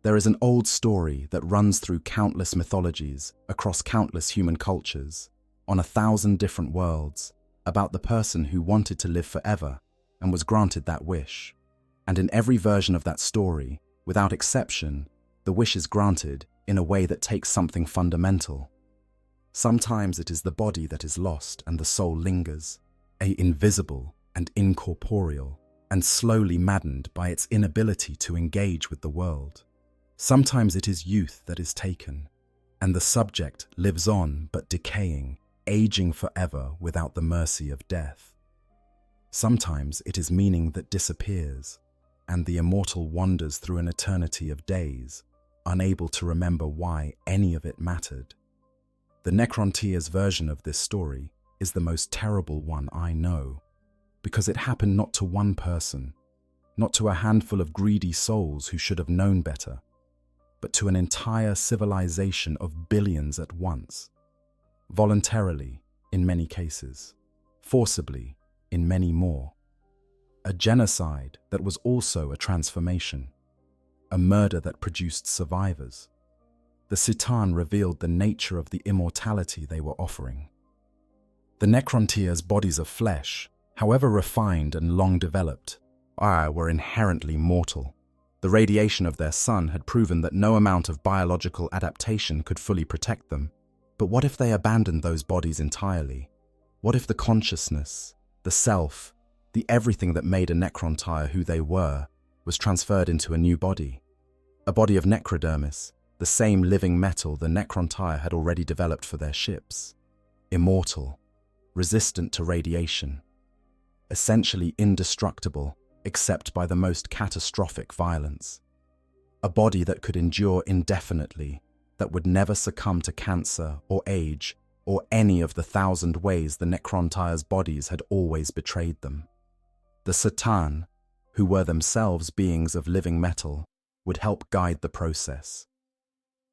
There is an old story that runs through countless mythologies, across countless human cultures, on 1,000 different worlds, about the person who wanted to live forever and was granted that wish. And in every version of that story, without exception, the wish is granted in a way that takes something fundamental. Sometimes it is the body that is lost and the soul lingers, invisible and incorporeal, and slowly maddened by its inability to engage with the world. Sometimes it is youth that is taken, and the subject lives on but decaying, aging forever without the mercy of death. Sometimes it is meaning that disappears, and the immortal wanders through an eternity of days, unable to remember why any of it mattered. The Necrontier's version of this story is the most terrible one I know, because it happened not to one person, not to a handful of greedy souls who should have known better, but to an entire civilization of billions at once, voluntarily in many cases, forcibly in many more. A genocide that was also a transformation, a murder that produced survivors. The Citan revealed the nature of the immortality they were offering. The Necrontier's bodies of flesh, however refined and long developed, were inherently mortal. The radiation of their sun had proven that no amount of biological adaptation could fully protect them. But what if they abandoned those bodies entirely? What if the consciousness, the self, the everything that made a Necrontire who they were, was transferred into a new body? A body of necrodermis, the same living metal the Necrontire had already developed for their ships. Immortal, resistant to radiation, essentially indestructible except by the most catastrophic violence. A body that could endure indefinitely, that would never succumb to cancer or age or any of the 1,000 ways the Necrontire's bodies had always betrayed them. The Citan, who were themselves beings of living metal, would help guide the process.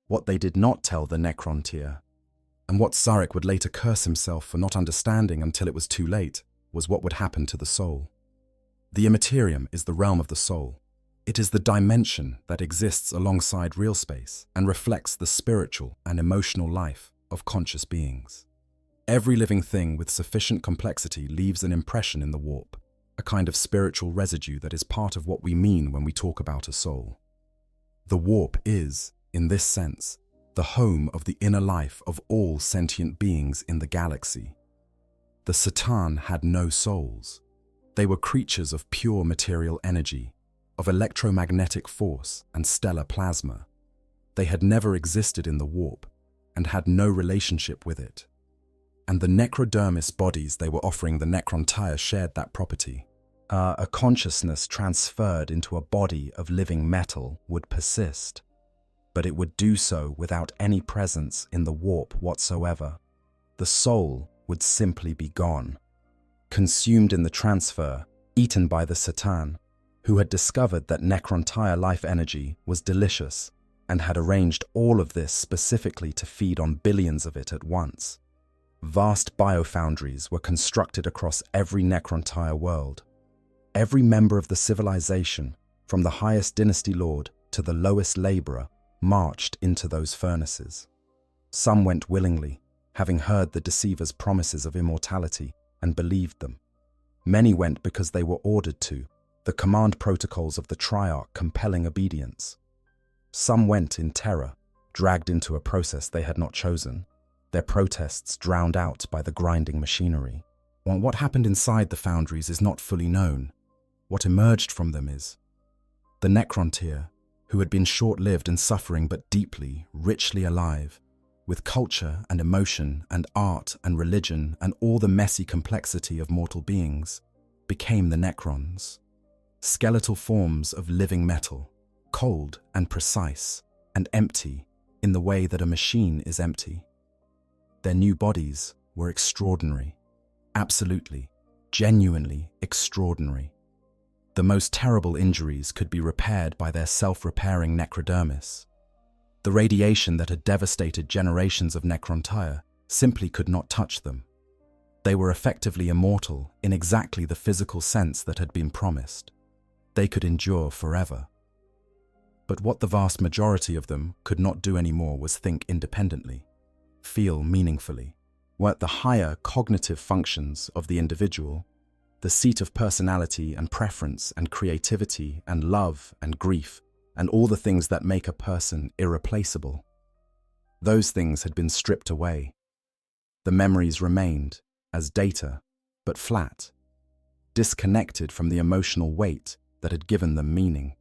What they did not tell the Necrontier, and what Sarek would later curse himself for not understanding until it was too late, was what would happen to the soul. The Imperium is the realm of the soul. It is the dimension that exists alongside real space and reflects the spiritual and emotional life of conscious beings. Every living thing with sufficient complexity leaves an impression in the warp, a kind of spiritual residue that is part of what we mean when we talk about a soul. The warp is, in this sense, the home of the inner life of all sentient beings in the galaxy. The Citan had no souls. They were creatures of pure material energy, of electromagnetic force and stellar plasma. They had never existed in the warp and had no relationship with it. And the necrodermis bodies they were offering the Necrontire shared that property. A consciousness transferred into a body of living metal would persist, but it would do so without any presence in the warp whatsoever. The soul would simply be gone, consumed in the transfer, eaten by the Citan, who had discovered that Necrontire life energy was delicious and had arranged all of this specifically to feed on billions of it at once. Vast biofoundries were constructed across every Necrontire world. Every member of the civilization, from the highest dynasty lord to the lowest laborer, marched into those furnaces. Some went willingly, having heard the deceiver's promises of immortality and believed them. Many went because they were ordered to, the command protocols of the Triarch compelling obedience. Some went in terror, dragged into a process they had not chosen, their protests drowned out by the grinding machinery. While what happened inside the foundries is not fully known, what emerged from them is. The Necrontyr, who had been short-lived and suffering but deeply, richly alive, with culture and emotion and art and religion and all the messy complexity of mortal beings, became the Necrons. Skeletal forms of living metal, cold and precise and empty in the way that a machine is empty. Their new bodies were extraordinary, absolutely, genuinely extraordinary. The most terrible injuries could be repaired by their self-repairing necrodermis. The radiation that had devastated generations of Necrontyre simply could not touch them. They were effectively immortal in exactly the physical sense that had been promised. They could endure forever. But what the vast majority of them could not do anymore was think independently, feel meaningfully. What the higher cognitive functions of the individual, the seat of personality and preference and creativity and love and grief, and all the things that make a person irreplaceable. Those things had been stripped away. The memories remained as data, but flat, disconnected from the emotional weight that had given them meaning.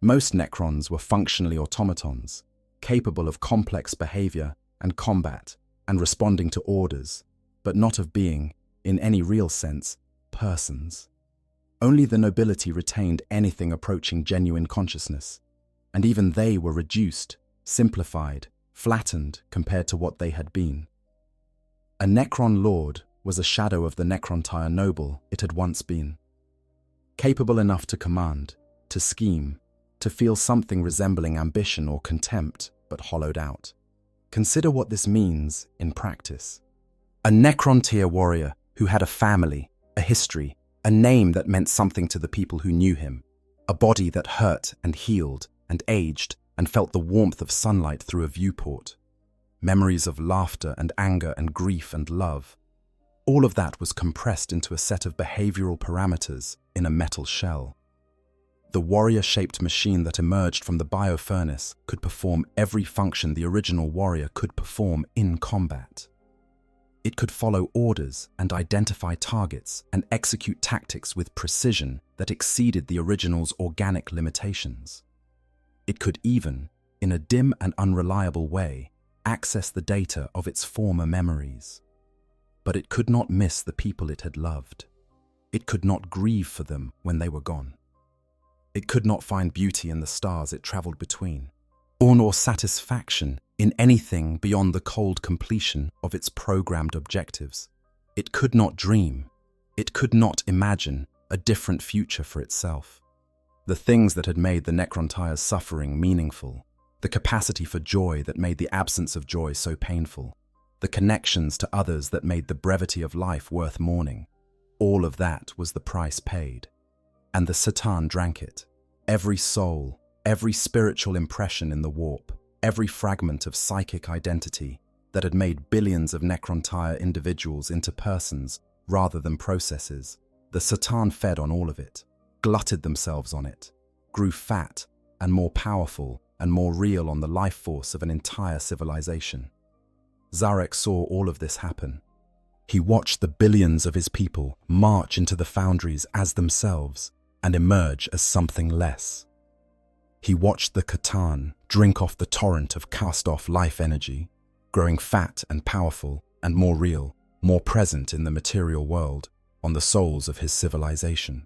Most Necrons were functionally automatons, capable of complex behavior and combat and responding to orders, but not of being, in any real sense, persons. Only the nobility retained anything approaching genuine consciousness, and even they were reduced, simplified, flattened compared to what they had been. A Necron lord was a shadow of the Necrontyre noble it had once been. Capable enough to command, to scheme, to feel something resembling ambition or contempt, but hollowed out. Consider what this means in practice. A Necrontyre warrior who had a family, a history, a name that meant something to the people who knew him, a body that hurt and healed and aged and felt the warmth of sunlight through a viewport, memories of laughter and anger and grief and love. All of that was compressed into a set of behavioral parameters in a metal shell. The warrior-shaped machine that emerged from the biofurnace could perform every function the original warrior could perform in combat. It could follow orders and identify targets and execute tactics with precision that exceeded the original's organic limitations. It could even, in a dim and unreliable way, access the data of its former memories. But it could not miss the people it had loved. It could not grieve for them when they were gone. It could not find beauty in the stars it traveled between, or nor satisfaction in anything beyond the cold completion of its programmed objectives. It could not dream. It could not imagine a different future for itself. The things that had made the Necrontyre's suffering meaningful, the capacity for joy that made the absence of joy so painful, the connections to others that made the brevity of life worth mourning, all of that was the price paid. And the Satan drank it. Every soul, every spiritual impression in the warp, every fragment of psychic identity that had made billions of Necrontyre individuals into persons rather than processes, the Satan fed on all of it, glutted themselves on it, grew fat and more powerful and more real on the life force of an entire civilization. Zarek saw all of this happen. He watched the billions of his people march into the foundries as themselves and emerge as something less. He watched the Catan drink off the torrent of cast-off life energy, growing fat and powerful and more real, more present in the material world, on the souls of his civilization.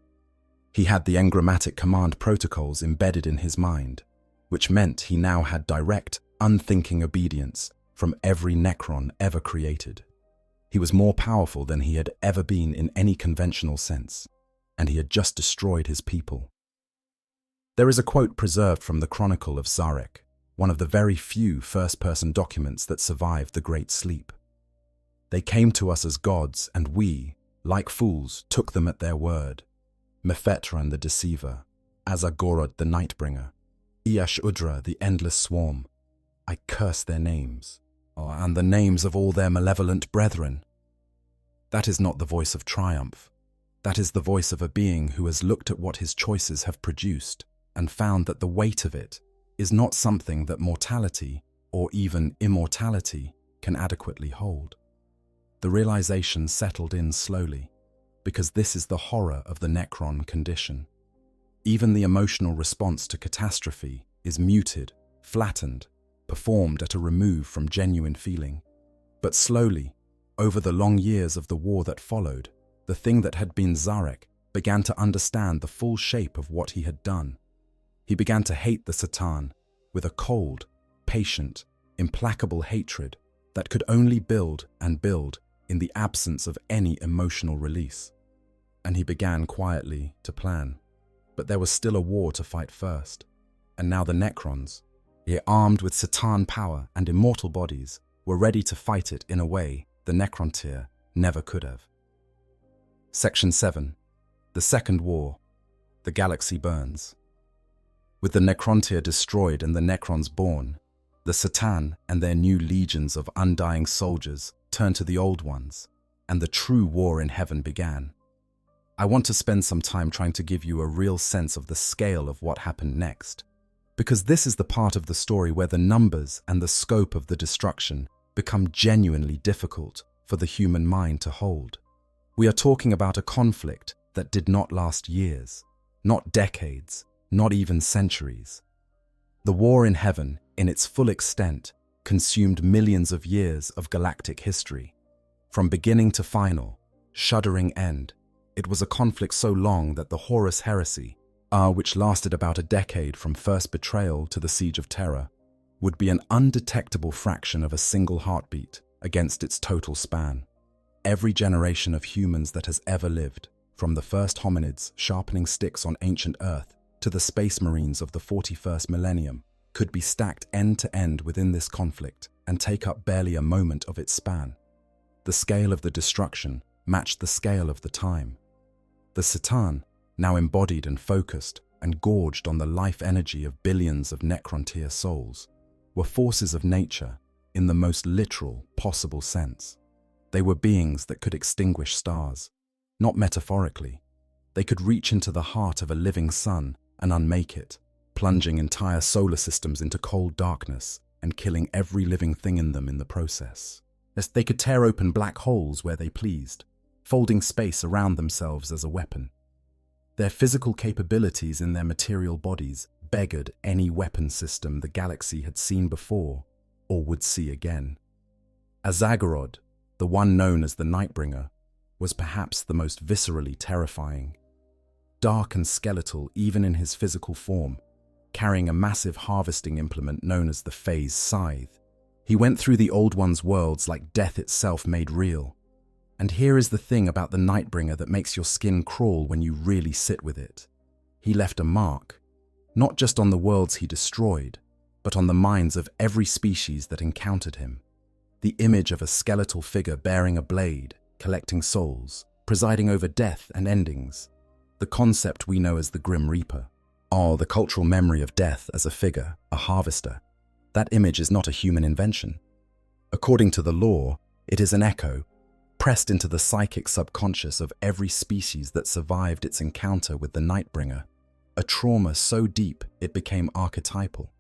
He had the engrammatic command protocols embedded in his mind, which meant he now had direct, unthinking obedience from every Necron ever created. He was more powerful than he had ever been in any conventional sense, and he had just destroyed his people. There is a quote preserved from the Chronicle of Zarek, one of the very few first-person documents that survived the Great Sleep. They came to us as gods, and we, like fools, took them at their word. Mephetran the deceiver, Azagorod the nightbringer, Iash-Udra the endless swarm. I curse their names, and the names of all their malevolent brethren. That is not the voice of triumph. That is the voice of a being who has looked at what his choices have produced and found that the weight of it is not something that mortality, or even immortality, can adequately hold. The realization settled in slowly, because this is the horror of the Necron condition. Even the emotional response to catastrophe is muted, flattened, performed at a remove from genuine feeling. But slowly, over the long years of the war that followed, the thing that had been Zarek began to understand the full shape of what he had done. He began to hate the Satan with a cold, patient, implacable hatred that could only build and build in the absence of any emotional release. And he began quietly to plan. But there was still a war to fight first. And now the Necrons, armed with Satan power and immortal bodies, were ready to fight it in a way the Necrontyr never could have. Section 7. The Second War. The Galaxy Burns. With the Necrontyr destroyed and the Necrons born, the Satan and their new legions of undying soldiers turned to the old ones, and the true war in heaven began. I want to spend some time trying to give you a real sense of the scale of what happened next, because this is the part of the story where the numbers and the scope of the destruction become genuinely difficult for the human mind to hold. We are talking about a conflict that did not last years, not decades, not even centuries. The war in heaven, in its full extent, consumed millions of years of galactic history. From beginning to final, shuddering end, it was a conflict so long that the Horus Heresy, which lasted about a decade from first betrayal to the Siege of Terror, would be an undetectable fraction of a single heartbeat against its total span. Every generation of humans that has ever lived, from the first hominids sharpening sticks on ancient Earth to the space marines of the 41st millennium, could be stacked end to end within this conflict and take up barely a moment of its span. The scale of the destruction matched the scale of the time. The Satan, now embodied and focused and gorged on the life energy of billions of Necrontyr souls, were forces of nature in the most literal possible sense. They were beings that could extinguish stars, not metaphorically. They could reach into the heart of a living sun and unmake it, plunging entire solar systems into cold darkness and killing every living thing in them in the process. They could tear open black holes where they pleased, folding space around themselves as a weapon. Their physical capabilities in their material bodies beggared any weapon system the galaxy had seen before or would see again. Azagorod, the one known as the Nightbringer, was perhaps the most viscerally terrifying. Dark and skeletal even in his physical form, carrying a massive harvesting implement known as the Phase Scythe, he went through the Old One's worlds like death itself made real. And here is the thing about the Nightbringer that makes your skin crawl when you really sit with it. He left a mark, not just on the worlds he destroyed, but on the minds of every species that encountered him. The image of a skeletal figure bearing a blade, collecting souls, presiding over death and endings. The concept we know as the Grim Reaper. The cultural memory of death as a figure, a harvester. That image is not a human invention. According to the lore, it is an echo, pressed into the psychic subconscious of every species that survived its encounter with the Nightbringer, a trauma so deep it became archetypal.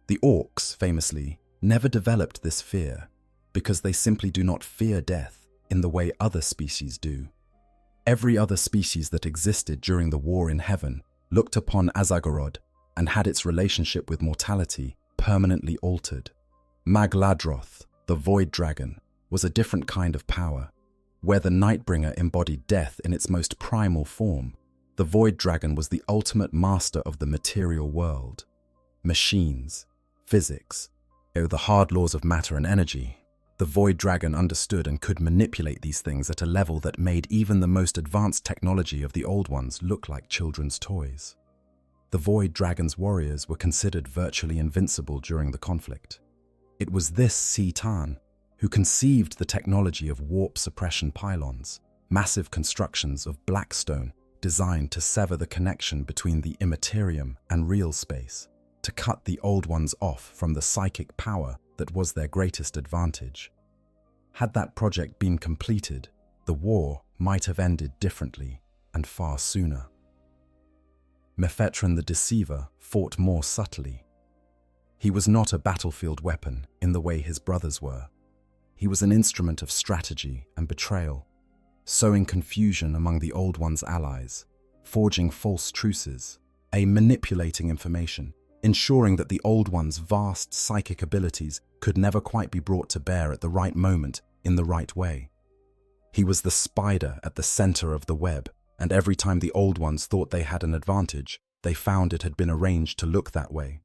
The orcs, famously, never developed this fear because they simply do not fear death in the way other species do. Every other species that existed during the war in heaven looked upon Azagorod and had its relationship with mortality permanently altered. Magladroth, the Void Dragon, was a different kind of power. Where the Nightbringer embodied death in its most primal form, the Void Dragon was the ultimate master of the material world. Machines, physics, the hard laws of matter and energy. The Void Dragon understood and could manipulate these things at a level that made even the most advanced technology of the Old Ones look like children's toys. The Void Dragon's warriors were considered virtually invincible during the conflict. It was this Satan, who conceived the technology of warp suppression pylons, massive constructions of black stone designed to sever the connection between the immaterium and real space, to cut the Old Ones off from the psychic power that was their greatest advantage. Had that project been completed, the war might have ended differently and far sooner. Mephetron the Deceiver fought more subtly. He was not a battlefield weapon in the way his brothers were. He was an instrument of strategy and betrayal, sowing confusion among the Old Ones' allies, forging false truces, manipulating information, ensuring that the Old Ones' vast psychic abilities could never quite be brought to bear at the right moment in the right way. He was the spider at the center of the web, and every time the Old Ones thought they had an advantage, they found it had been arranged to look that way.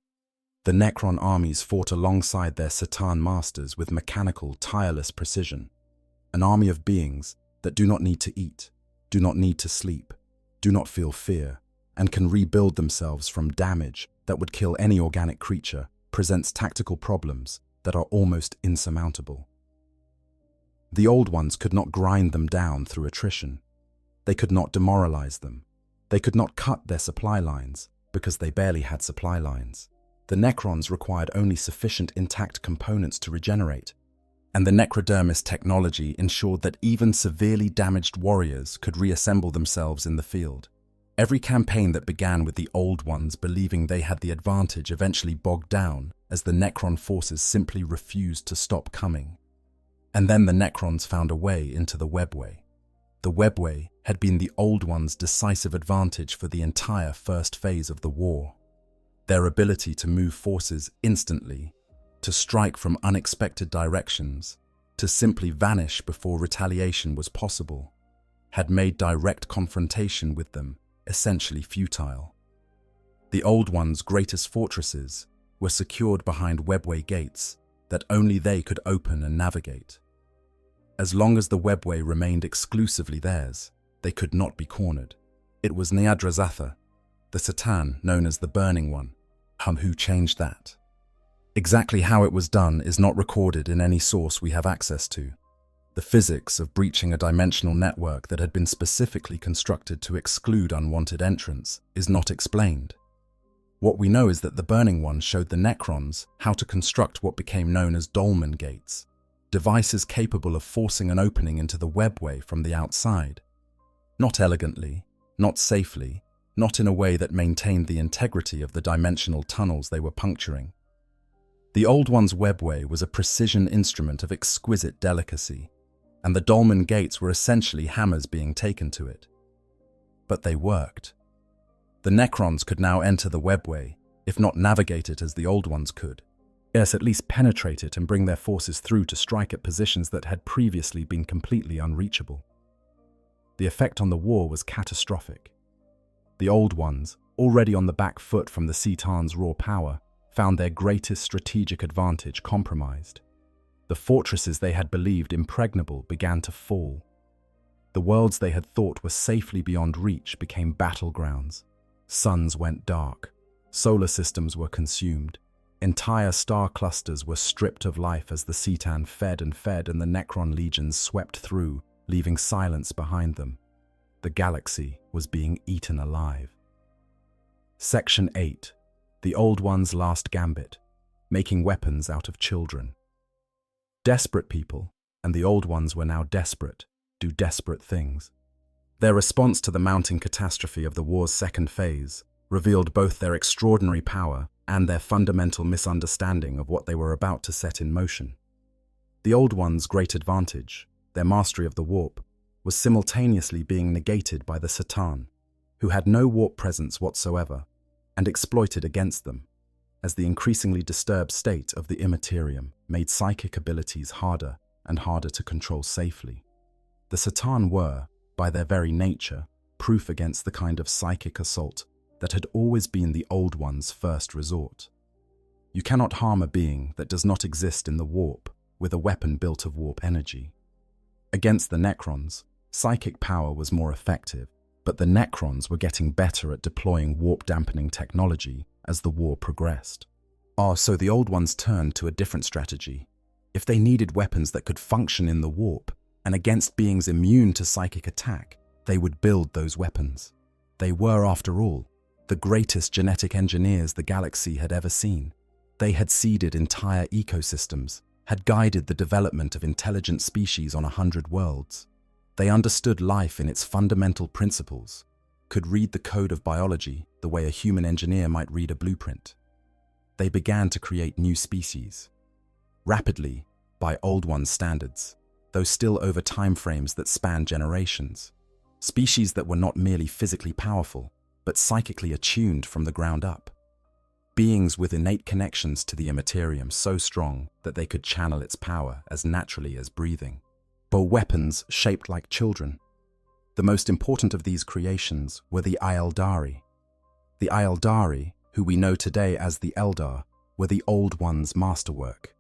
The Necron armies fought alongside their Satan masters with mechanical, tireless precision, an army of beings that do not need to eat, do not need to sleep, do not feel fear, and can rebuild themselves from damage that would kill any organic creature, presents tactical problems that are almost insurmountable. The Old Ones could not grind them down through attrition. They could not demoralize them. They could not cut their supply lines because they barely had supply lines. The Necrons required only sufficient intact components to regenerate, and the Necrodermis technology ensured that even severely damaged warriors could reassemble themselves in the field. Every campaign that began with the Old Ones believing they had the advantage eventually bogged down as the Necron forces simply refused to stop coming. And then the Necrons found a way into the webway. The webway had been the Old Ones' decisive advantage for the entire first phase of the war. Their ability to move forces instantly, to strike from unexpected directions, to simply vanish before retaliation was possible, had made direct confrontation with them essentially futile. The Old Ones' greatest fortresses were secured behind webway gates that only they could open and navigate. As long as the webway remained exclusively theirs, they could not be cornered. It was Neadrazatha, the Satan known as the Burning One, who changed that. Exactly how it was done is not recorded in any source we have access to. The physics of breaching a dimensional network that had been specifically constructed to exclude unwanted entrants is not explained. What we know is that the Burning One showed the Necrons how to construct what became known as dolmen gates, devices capable of forcing an opening into the webway from the outside. Not elegantly, not safely, not in a way that maintained the integrity of the dimensional tunnels they were puncturing. The Old One's webway was a precision instrument of exquisite delicacy, and the dolmen gates were essentially hammers being taken to it. But they worked. The Necrons could now enter the webway, if not navigate it as the Old Ones could. Yes, at least penetrate it and bring their forces through to strike at positions that had previously been completely unreachable. The effect on the war was catastrophic. The Old Ones, already on the back foot from the Setan's raw power, found their greatest strategic advantage compromised. The fortresses they had believed impregnable began to fall. The worlds they had thought were safely beyond reach became battlegrounds. Suns went dark. Solar systems were consumed. Entire star clusters were stripped of life as the Setan fed and the Necron legions swept through, leaving silence behind them. The galaxy was being eaten alive. Section 8. The Old One's Last Gambit. Making weapons out of children. Desperate people, and the Old Ones were now desperate, do desperate things. Their response to the mounting catastrophe of the war's second phase revealed both their extraordinary power and their fundamental misunderstanding of what they were about to set in motion. The Old Ones' great advantage, their mastery of the warp, was simultaneously being negated by the Satan, who had no warp presence whatsoever, and exploited against them, as the increasingly disturbed state of the Imperium made psychic abilities harder and harder to control safely. The Satan were, by their very nature, proof against the kind of psychic assault that had always been the Old One's first resort. You cannot harm a being that does not exist in the warp with a weapon built of warp energy. Against the Necrons, psychic power was more effective, but the Necrons were getting better at deploying warp-dampening technology as the war progressed. So the Old Ones turned to a different strategy. If they needed weapons that could function in the warp and against beings immune to psychic attack, they would build those weapons. They were, after all, the greatest genetic engineers the galaxy had ever seen. They had seeded entire ecosystems, had guided the development of intelligent species on 100 worlds. They understood life in its fundamental principles, could read the code of biology the way a human engineer might read a blueprint. They began to create new species, rapidly by old ones' standards, though still over time frames that span generations. Species that were not merely physically powerful, but psychically attuned from the ground up. Beings with innate connections to the Imperium so strong that they could channel its power as naturally as breathing. But weapons shaped like children. The most important of these creations were the Aeldari. The Aeldari, who we know today as the Eldar, were the Old One's masterwork.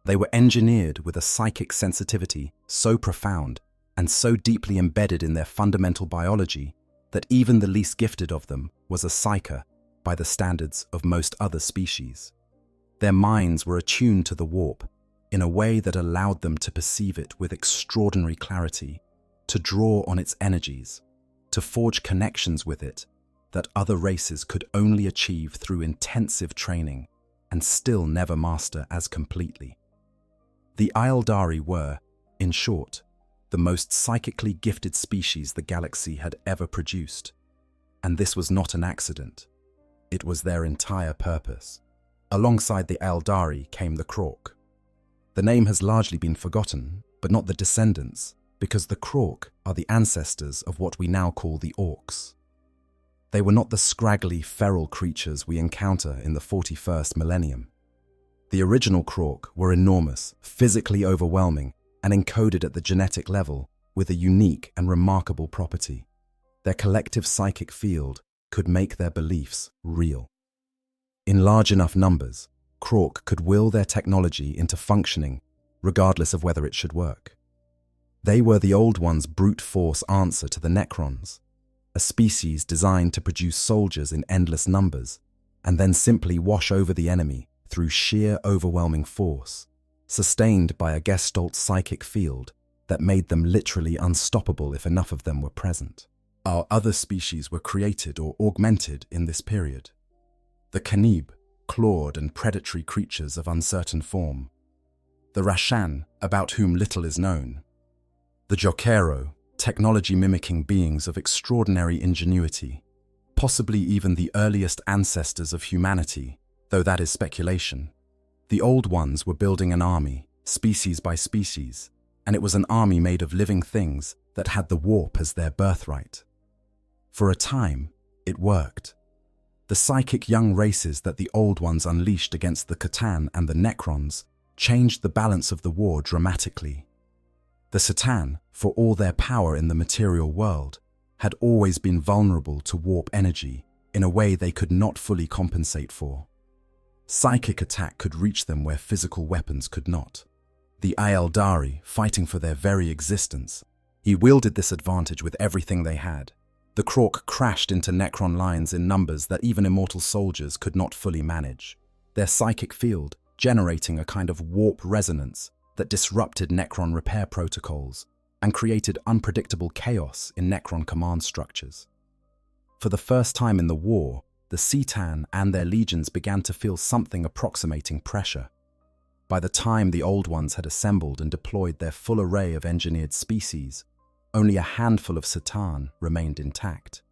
They were engineered with a psychic sensitivity so profound and so deeply embedded in their fundamental biology that even the least gifted of them was a psyker by the standards of most other species. Their minds were attuned to the warp in a way that allowed them to perceive it with extraordinary clarity, to draw on its energies, to forge connections with it that other races could only achieve through intensive training and still never master as completely. The Aeldari were, in short, the most psychically gifted species the galaxy had ever produced. And this was not an accident. It was their entire purpose. Alongside the Aeldari came the Krork. The name has largely been forgotten, but not the descendants, because the Krork are the ancestors of what we now call the Orcs. They were not the scraggly, feral creatures we encounter in the 41st Millennium. The original Krork were enormous, physically overwhelming, and encoded at the genetic level with a unique and remarkable property. Their collective psychic field could make their beliefs real. In large enough numbers, Krork could will their technology into functioning, regardless of whether it should work. They were the Old One's brute force answer to the Necrons, a species designed to produce soldiers in endless numbers, and then simply wash over the enemy through sheer overwhelming force, sustained by a Gestalt psychic field that made them literally unstoppable if enough of them were present. Our other species were created or augmented in this period. The Canib, clawed and predatory creatures of uncertain form. The Rashan, about whom little is known. The Jokero, technology-mimicking beings of extraordinary ingenuity, possibly even the earliest ancestors of humanity, though that is speculation. The Old Ones were building an army, species by species, and it was an army made of living things that had the warp as their birthright. For a time, it worked. The psychic young races that the Old Ones unleashed against the C'tan and the Necrons changed the balance of the war dramatically. The C'tan, for all their power in the material world, had always been vulnerable to warp energy in a way they could not fully compensate for. Psychic attack could reach them where physical weapons could not. The Aeldari, fighting for their very existence, wielded this advantage with everything they had. The Krork crashed into Necron lines in numbers that even immortal soldiers could not fully manage, their psychic field generating a kind of warp resonance that disrupted Necron repair protocols and created unpredictable chaos in Necron command structures. For the first time in the war, the C'tan and their legions began to feel something approximating pressure. By the time the Old Ones had assembled and deployed their full array of engineered species, only a handful of C'tan remained intact.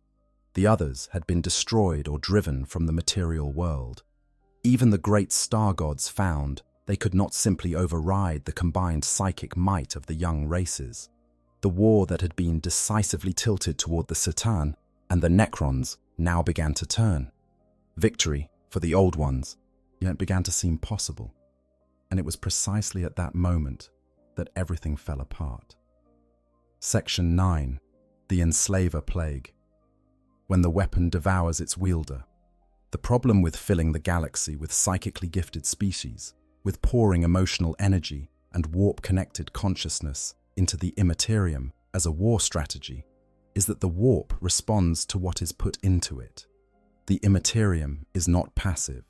The others had been destroyed or driven from the material world. Even the great star gods found they could not simply override the combined psychic might of the young races. The war that had been decisively tilted toward the C'tan and the Necrons now began to turn. Victory for the Old Ones yet began to seem possible, and it was precisely at that moment that everything fell apart. Section 9. The Enslaver Plague. When the weapon devours its wielder. The problem with filling the galaxy with psychically gifted species, with pouring emotional energy and warp-connected consciousness into the Imperium as a war strategy, is that the warp responds to what is put into it. The Imperium is not passive.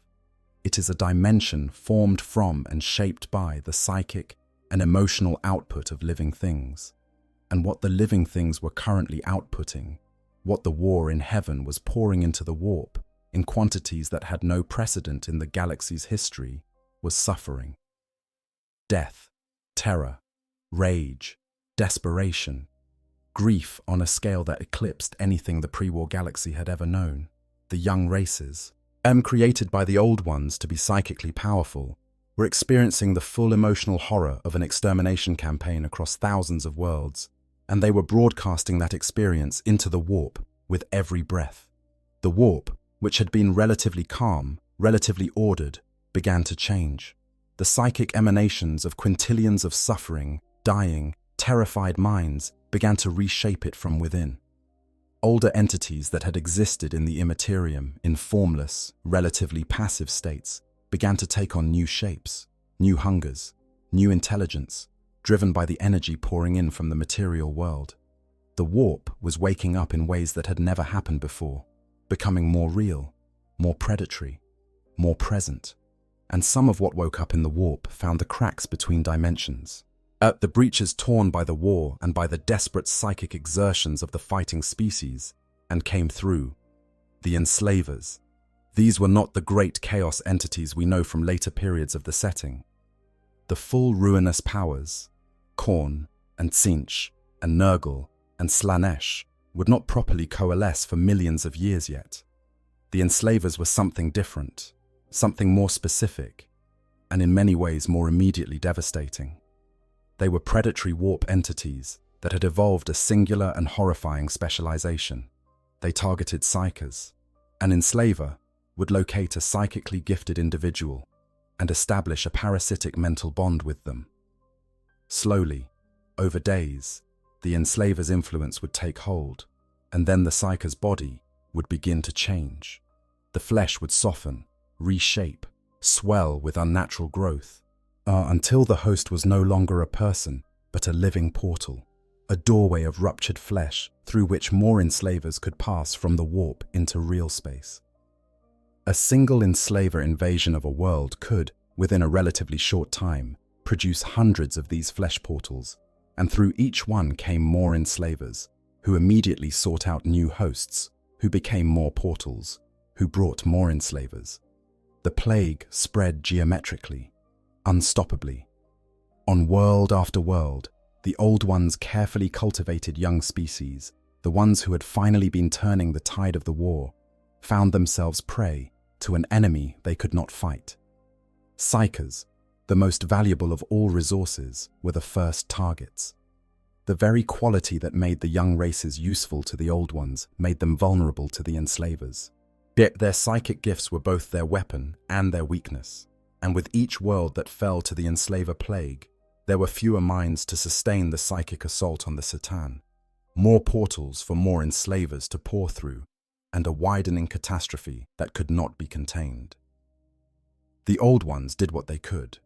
It is a dimension formed from and shaped by the psychic and emotional output of living things. And what the living things were currently outputting, what the war in heaven was pouring into the warp, in quantities that had no precedent in the galaxy's history, was suffering. Death, terror, rage, desperation, grief on a scale that eclipsed anything the pre-war galaxy had ever known. The young races, created by the old ones to be psychically powerful, were experiencing the full emotional horror of an extermination campaign across thousands of worlds, and they were broadcasting that experience into the warp with every breath. The warp, which had been relatively calm, relatively ordered, began to change. The psychic emanations of quintillions of suffering, dying, terrified minds began to reshape it from within. Older entities that had existed in the Imperium in formless, relatively passive states began to take on new shapes, new hungers, new intelligence, driven by the energy pouring in from the material world. The warp was waking up in ways that had never happened before, becoming more real, more predatory, more present. And some of what woke up in the warp found the cracks between dimensions. The breaches torn by the war and by the desperate psychic exertions of the fighting species, and came through. The enslavers. These were not the great chaos entities we know from later periods of the setting. The full ruinous powers, Khorne and Tzeentch and Nurgle and Slaanesh, would not properly coalesce for millions of years yet. The enslavers were something different, something more specific, and in many ways more immediately devastating. They were predatory warp entities that had evolved a singular and horrifying specialization. They targeted psychers. An enslaver would locate a psychically gifted individual and establish a parasitic mental bond with them. Slowly, over days, the enslaver's influence would take hold, and then the psycher's body would begin to change. The flesh would soften, reshape, swell with unnatural growth, until the host was no longer a person, but a living portal, a doorway of ruptured flesh through which more enslavers could pass from the warp into real space. A single enslaver invasion of a world could, within a relatively short time, produce hundreds of these flesh portals, and through each one came more enslavers, who immediately sought out new hosts, who became more portals, who brought more enslavers. The plague spread geometrically, unstoppably. On world after world, the old ones carefully cultivated young species, the ones who had finally been turning the tide of the war, found themselves prey to an enemy they could not fight. Psychers, the most valuable of all resources, were the first targets. The very quality that made the young races useful to the old ones made them vulnerable to the enslavers. Yet their psychic gifts were both their weapon and their weakness, and with each world that fell to the enslaver plague, there were fewer minds to sustain the psychic assault on the Satan, more portals for more enslavers to pour through, and a widening catastrophe that could not be contained. The old ones did what they could.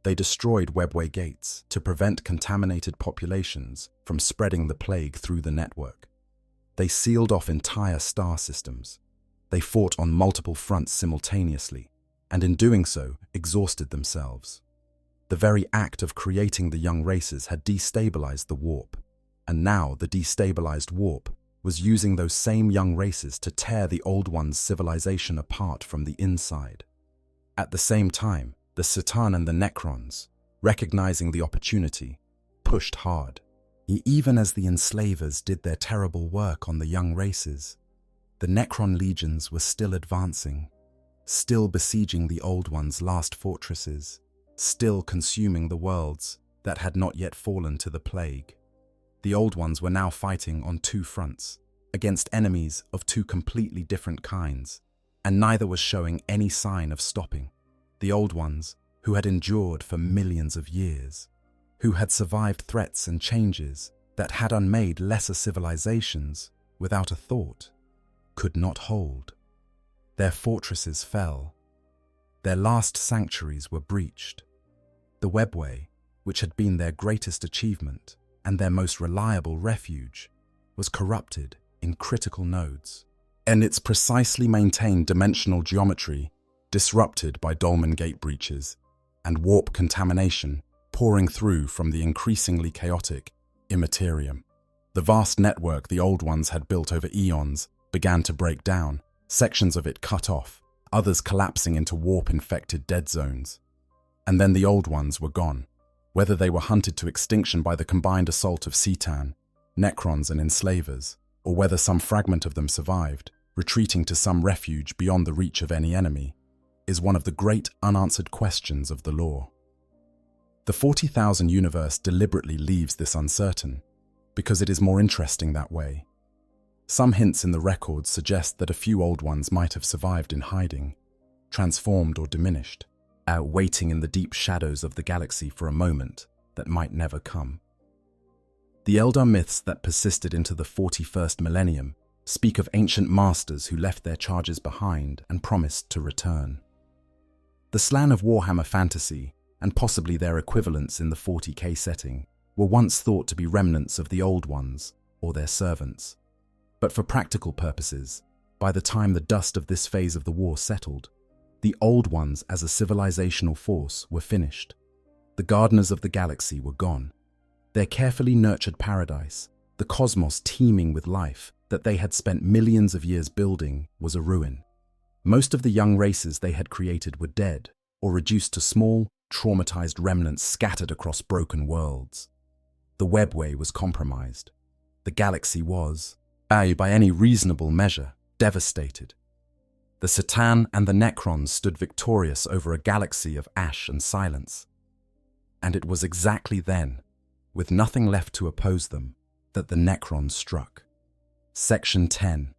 They destroyed webway gates to prevent contaminated populations from spreading the plague through the network. They sealed off entire star systems. They fought on multiple fronts simultaneously, and in doing so, exhausted themselves. The very act of creating the young races had destabilized the warp, and now the destabilized warp was using those same young races to tear the old one's civilization apart from the inside. At the same time, the Satan and the Necrons, recognizing the opportunity, pushed hard. Even as the enslavers did their terrible work on the young races, the Necron legions were still advancing, still besieging the old one's last fortresses, still consuming the worlds that had not yet fallen to the plague. The old ones were now fighting on two fronts, against enemies of two completely different kinds, and neither was showing any sign of stopping. The old ones, who had endured for millions of years, who had survived threats and changes that had unmade lesser civilizations without a thought, could not hold. Their fortresses fell. Their last sanctuaries were breached. The webway, which had been their greatest achievement and their most reliable refuge, was corrupted in critical nodes, and its precisely maintained dimensional geometry disrupted by dolmen gate breaches and warp contamination pouring through from the increasingly chaotic Imperium. The vast network the Old Ones had built over eons began to break down, sections of it cut off, others collapsing into warp-infected dead zones. And then the Old Ones were gone, whether they were hunted to extinction by the combined assault of C'tan, Necrons and Enslavers, or whether some fragment of them survived, retreating to some refuge beyond the reach of any enemy, is one of the great unanswered questions of the lore. The 40,000 universe deliberately leaves this uncertain, because it is more interesting that way. Some hints in the records suggest that a few Old Ones might have survived in hiding, transformed or diminished, waiting in the deep shadows of the galaxy for a moment that might never come. The Eldar myths that persisted into the 41st millennium speak of ancient masters who left their charges behind and promised to return. The slan of Warhammer fantasy, and possibly their equivalents in the 40K setting, were once thought to be remnants of the Old Ones or their servants. But for practical purposes, by the time the dust of this phase of the war settled, the Old Ones as a civilizational force were finished. The gardeners of the galaxy were gone. Their carefully nurtured paradise, the cosmos teeming with life that they had spent millions of years building, was a ruin. Most of the young races they had created were dead or reduced to small, traumatized remnants scattered across broken worlds. The webway was compromised. The galaxy was, by any reasonable measure, devastated. The C'tan and the Necrons stood victorious over a galaxy of ash and silence. And it was exactly then, with nothing left to oppose them, that the Necrons struck. Section 10.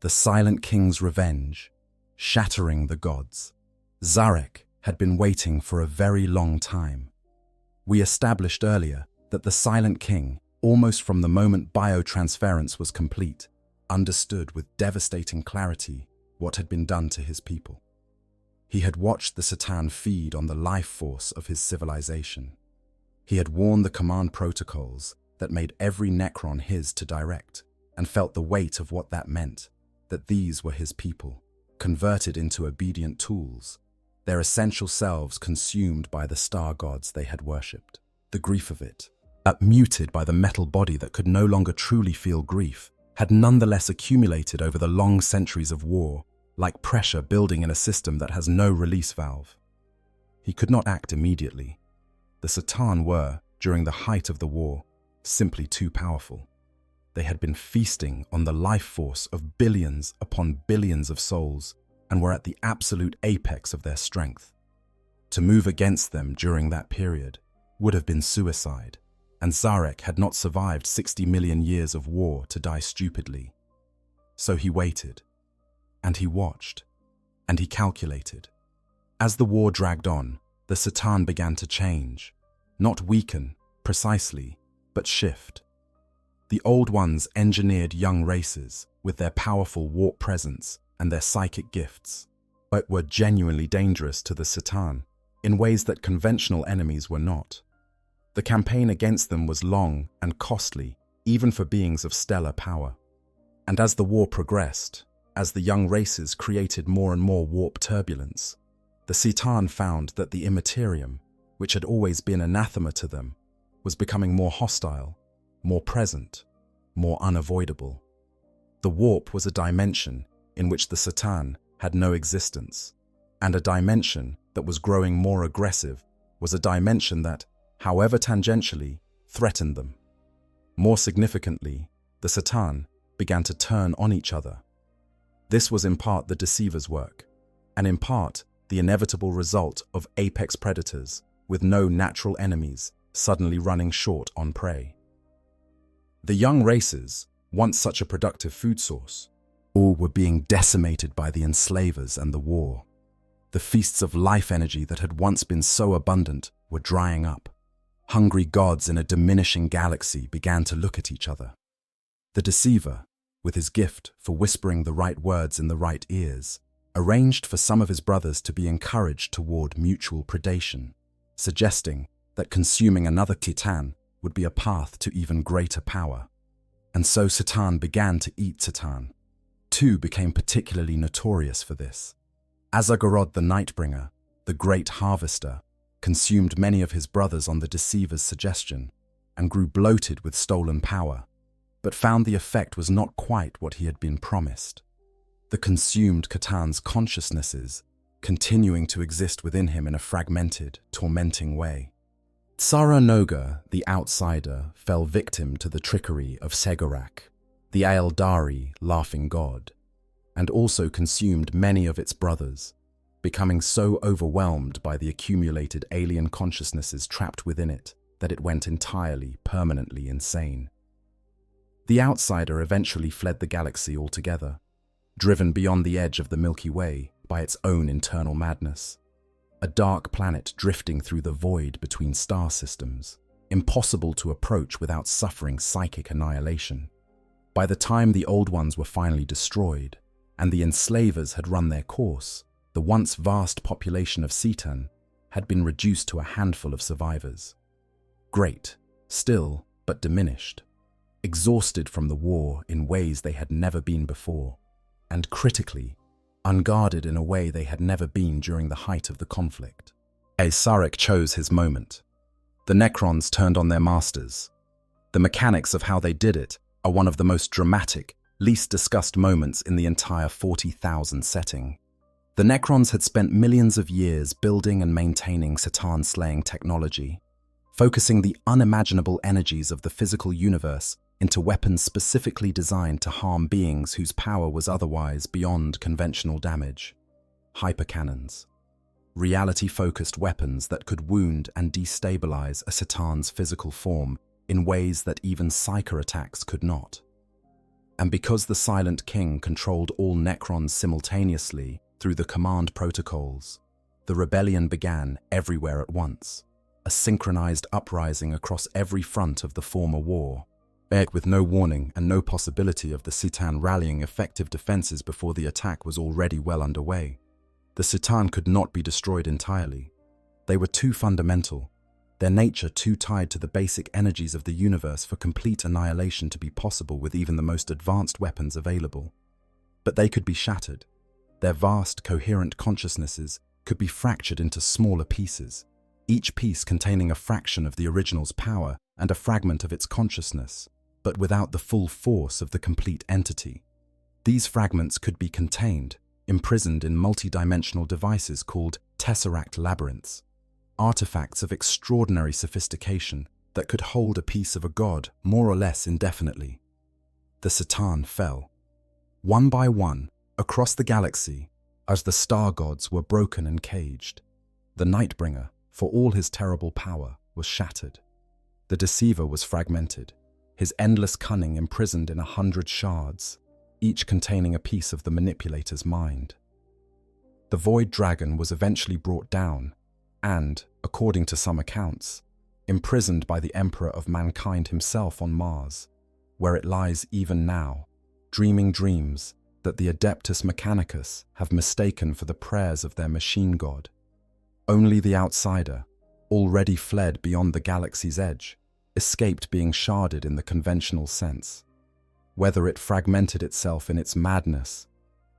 The Silent King's Revenge, Shattering the Gods. Zarek had been waiting for a very long time. We established earlier that the Silent King, almost from the moment biotransference was complete, understood with devastating clarity what had been done to his people. He had watched the C'tan feed on the life force of his civilization. He had worn the command protocols that made every Necron his to direct, and felt the weight of what that meant, that these were his people, converted into obedient tools, their essential selves consumed by the star gods they had worshipped. The grief of it, muted by the metal body that could no longer truly feel grief, had nonetheless accumulated over the long centuries of war, like pressure building in a system that has no release valve. He could not act immediately. The C'tan were, during the height of the war, simply too powerful. They had been feasting on the life force of billions upon billions of souls and were at the absolute apex of their strength. To move against them during that period would have been suicide, and Zarek had not survived 60 million years of war to die stupidly. So he waited, and he watched, and he calculated. As the war dragged on, the C'tan began to change, not weaken, precisely, but shift. The Old Ones engineered young races with their powerful warp presence and their psychic gifts, but were genuinely dangerous to the C'tan in ways that conventional enemies were not. The campaign against them was long and costly, even for beings of stellar power. And as the war progressed, as the young races created more and more warp turbulence, the C'tan found that the Imperium, which had always been anathema to them, was becoming more hostile, more present, more unavoidable. The warp was a dimension in which the C'tan had no existence, and a dimension that was growing more aggressive was a dimension that, however tangentially, threatened them. More significantly, the C'tan began to turn on each other. This was in part the Deceiver's work, and in part the inevitable result of apex predators with no natural enemies suddenly running short on prey. The young races, once such a productive food source, all were being decimated by the enslavers and the war. The feasts of life energy that had once been so abundant were drying up. Hungry gods in a diminishing galaxy began to look at each other. The Deceiver, with his gift for whispering the right words in the right ears, arranged for some of his brothers to be encouraged toward mutual predation, suggesting that consuming another C'tan would be a path to even greater power. And so C'tan began to eat C'tan. Two became particularly notorious for this. Azagorod the Nightbringer, the great harvester, consumed many of his brothers on the deceiver's suggestion and grew bloated with stolen power, but found the effect was not quite what he had been promised. The consumed Cataan's consciousnesses continuing to exist within him in a fragmented, tormenting way. Tsara Noga, the outsider, fell victim to the trickery of Segorak, the Aeldari laughing god, and also consumed many of its brothers, becoming so overwhelmed by the accumulated alien consciousnesses trapped within it that it went entirely, permanently insane. The outsider eventually fled the galaxy altogether, driven beyond the edge of the Milky Way by its own internal madness. A dark planet drifting through the void between star systems, impossible to approach without suffering psychic annihilation. By the time the old ones were finally destroyed, and the enslavers had run their course, the once vast population of Citan had been reduced to a handful of survivors. Great, still, but diminished, exhausted from the war in ways they had never been before, and critically, unguarded in a way they had never been during the height of the conflict. Sarek chose his moment. The Necrons turned on their masters. The mechanics of how they did it are one of the most dramatic, least discussed moments in the entire 40,000 setting. The Necrons had spent millions of years building and maintaining Satan-slaying technology, focusing the unimaginable energies of the physical universe into weapons specifically designed to harm beings whose power was otherwise beyond conventional damage. Hypercannons. Reality-focused weapons that could wound and destabilize a Satan's physical form in ways that even psyker attacks could not. And because the Silent King controlled all Necrons simultaneously through the command protocols, the rebellion began everywhere at once, a synchronized uprising across every front of the former war. With no warning and no possibility of the Citan rallying effective defenses before the attack was already well underway. The Citan could not be destroyed entirely. They were too fundamental, their nature too tied to the basic energies of the universe for complete annihilation to be possible with even the most advanced weapons available. But they could be shattered. Their vast, coherent consciousnesses could be fractured into smaller pieces, each piece containing a fraction of the original's power and a fragment of its consciousness, but without the full force of the complete entity. These fragments could be contained, imprisoned in multi-dimensional devices called tesseract labyrinths, artifacts of extraordinary sophistication that could hold a piece of a god more or less indefinitely. The Citan fell, one by one, across the galaxy, as the star gods were broken and caged. The Nightbringer, for all his terrible power, was shattered. The Deceiver was fragmented, his endless cunning imprisoned in 100 shards, each containing a piece of the manipulator's mind. The Void Dragon was eventually brought down and, according to some accounts, imprisoned by the Emperor of Mankind himself on Mars, where it lies even now, dreaming dreams that the Adeptus Mechanicus have mistaken for the prayers of their machine god. Only the outsider, already fled beyond the galaxy's edge, escaped being sharded in the conventional sense. Whether it fragmented itself in its madness,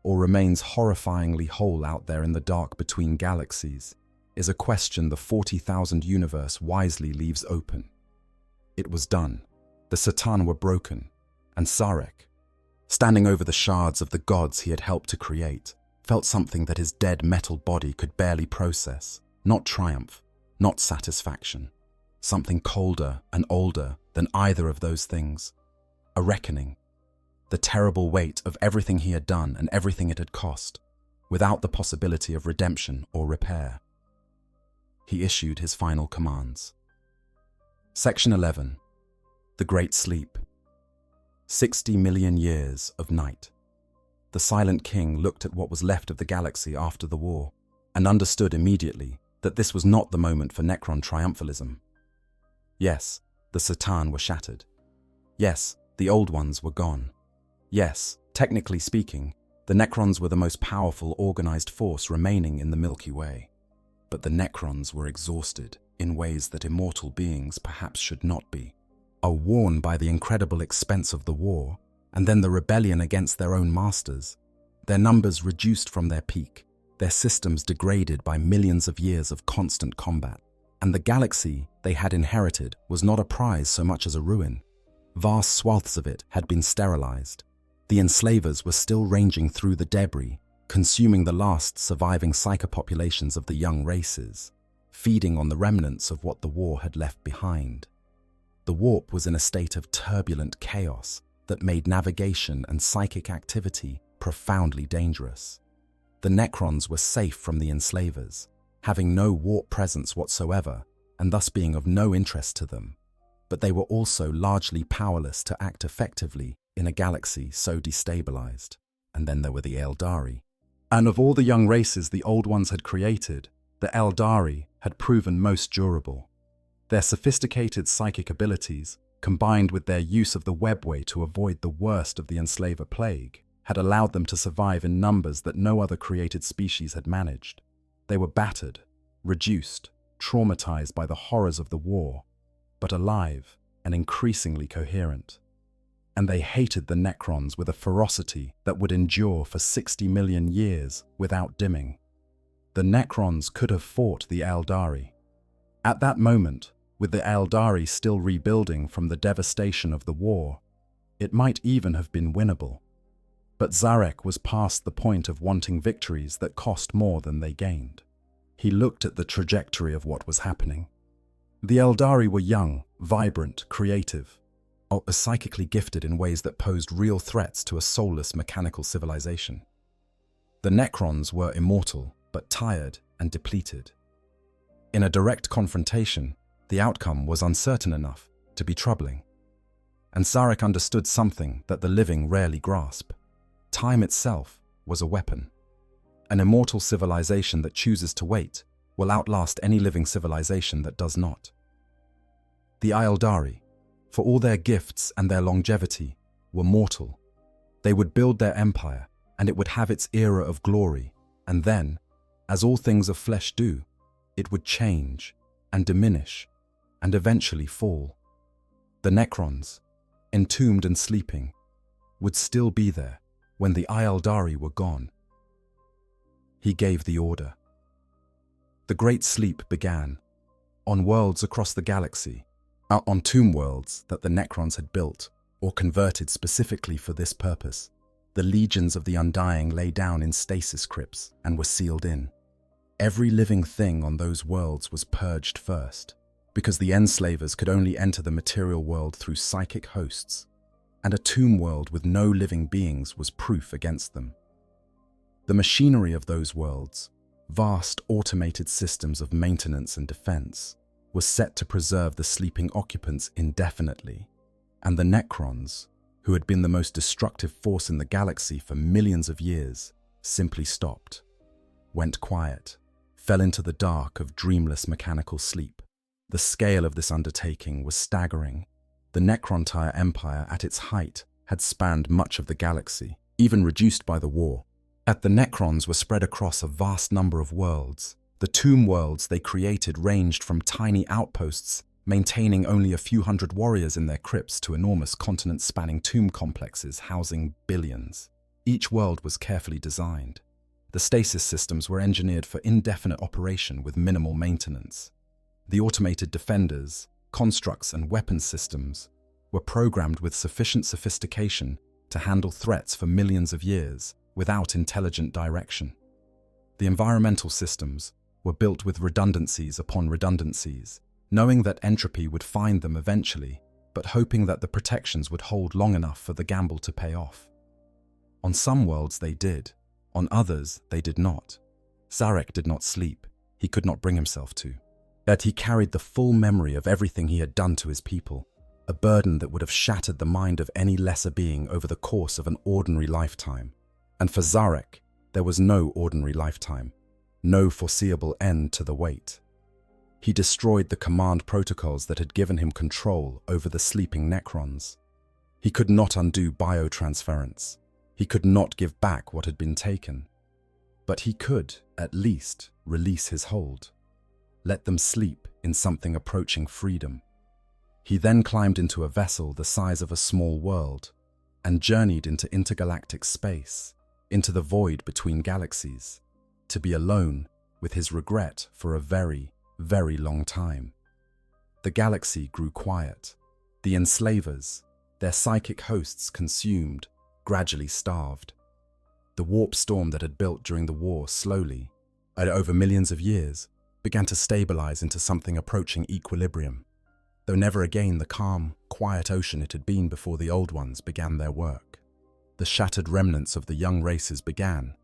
or remains horrifyingly whole out there in the dark between galaxies, is a question the 40,000 universe wisely leaves open. It was done. The Citan were broken, and Sarek, standing over the shards of the gods he had helped to create, felt something that his dead metal body could barely process. Not triumph, not satisfaction. Something colder and older than either of those things. A reckoning. The terrible weight of everything he had done and everything it had cost, without the possibility of redemption or repair. He issued his final commands. Section 11. The Great Sleep. 60 million years of night. The Silent King looked at what was left of the galaxy after the war, and understood immediately that this was not the moment for Necron triumphalism. Yes, the Citan were shattered. Yes, the old ones were gone. Yes, technically speaking, the Necrons were the most powerful organized force remaining in the Milky Way. But the Necrons were exhausted in ways that immortal beings perhaps should not be. Worn by the incredible expense of the war, and then the rebellion against their own masters, their numbers reduced from their peak, their systems degraded by millions of years of constant combat. And the galaxy they had inherited was not a prize so much as a ruin. Vast swaths of it had been sterilized. The enslavers were still ranging through the debris, consuming the last surviving psychopopulations of the young races, feeding on the remnants of what the war had left behind. The warp was in a state of turbulent chaos that made navigation and psychic activity profoundly dangerous. The Necrons were safe from the enslavers, having no warp presence whatsoever and thus being of no interest to them, but they were also largely powerless to act effectively in a galaxy so destabilized. And then there were the Eldari. And of all the young races the Old Ones had created, the Eldari had proven most durable. Their sophisticated psychic abilities, combined with their use of the webway to avoid the worst of the enslaver plague, had allowed them to survive in numbers that no other created species had managed. They were battered, reduced, traumatized by the horrors of the war, but alive and increasingly coherent. And they hated the Necrons with a ferocity that would endure for 60 million years without dimming. The Necrons could have fought the Eldari. At that moment, with the Eldari still rebuilding from the devastation of the war, it might even have been winnable. But Zarek was past the point of wanting victories that cost more than they gained. He looked at the trajectory of what was happening. The Eldari were young, vibrant, creative, psychically gifted in ways that posed real threats to a soulless mechanical civilization. The Necrons were immortal, but tired and depleted. In a direct confrontation, the outcome was uncertain enough to be troubling. And Zarek understood something that the living rarely grasp. Time itself was a weapon. An immortal civilization that chooses to wait will outlast any living civilization that does not. The Eldari, for all their gifts and their longevity, were mortal. They would build their empire, and it would have its era of glory, and then, as all things of flesh do, it would change and diminish and eventually fall. The Necrons, entombed and sleeping, would still be there when the Eldari were gone. He gave the order. The Great Sleep began, on worlds across the galaxy, on tomb worlds that the Necrons had built or converted specifically for this purpose. The legions of the Undying lay down in stasis crypts and were sealed in. Every living thing on those worlds was purged first, because the enslavers could only enter the material world through psychic hosts, and a tomb world with no living beings was proof against them. The machinery of those worlds, vast automated systems of maintenance and defense, was set to preserve the sleeping occupants indefinitely, and the Necrons, who had been the most destructive force in the galaxy for millions of years, simply stopped, went quiet, fell into the dark of dreamless mechanical sleep. The scale of this undertaking was staggering. The Necrontire Empire at its height had spanned much of the galaxy, even reduced by the war. The Necrons were spread across a vast number of worlds. The tomb worlds they created ranged from tiny outposts, maintaining only a few hundred warriors in their crypts, to enormous continent-spanning tomb complexes housing billions. Each world was carefully designed. The stasis systems were engineered for indefinite operation with minimal maintenance. The automated defenders, constructs and weapons systems were programmed with sufficient sophistication to handle threats for millions of years without intelligent direction. The environmental systems were built with redundancies upon redundancies, knowing that entropy would find them eventually, but hoping that the protections would hold long enough for the gamble to pay off. On some worlds they did, on others they did not. Zarek did not sleep, he could not bring himself to. Yet he carried the full memory of everything he had done to his people, a burden that would have shattered the mind of any lesser being over the course of an ordinary lifetime. And for Zarek, there was no ordinary lifetime, no foreseeable end to the wait. He destroyed the command protocols that had given him control over the sleeping Necrons. He could not undo biotransference. He could not give back what had been taken. But he could, at least, release his hold. Let them sleep in something approaching freedom. He then climbed into a vessel the size of a small world and journeyed into intergalactic space, into the void between galaxies, to be alone with his regret for a very, very long time. The galaxy grew quiet. The enslavers, their psychic hosts consumed, gradually starved. The warp storm that had built during the war slowly, and over millions of years, began to stabilize into something approaching equilibrium, though never again the calm, quiet ocean it had been before the old ones began their work. The shattered remnants of the young races began,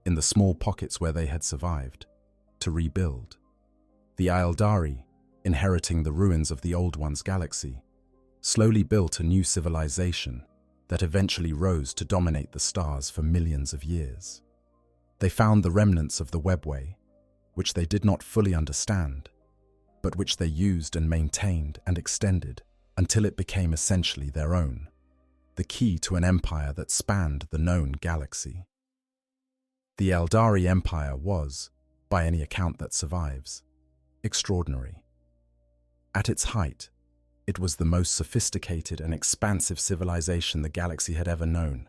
in the small pockets where they had survived, to rebuild. The Aeldari, inheriting the ruins of the old one's galaxy, slowly built a new civilization that eventually rose to dominate the stars for millions of years. They found the remnants of the webway, which they did not fully understand, but which they used and maintained and extended until it became essentially their own, the key to an empire that spanned the known galaxy. The Aeldari Empire was, by any account that survives, extraordinary. At its height, it was the most sophisticated and expansive civilization the galaxy had ever known,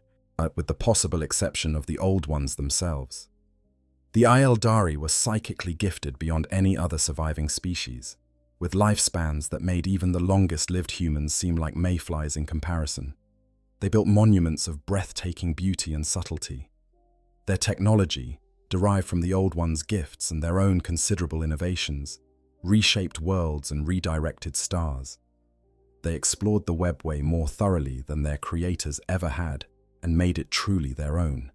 with the possible exception of the old ones themselves. The Aeldari were psychically gifted beyond any other surviving species, with lifespans that made even the longest-lived humans seem like mayflies in comparison. They built monuments of breathtaking beauty and subtlety. Their technology, derived from the old ones' gifts and their own considerable innovations, reshaped worlds and redirected stars. They explored the webway more thoroughly than their creators ever had and made it truly their own.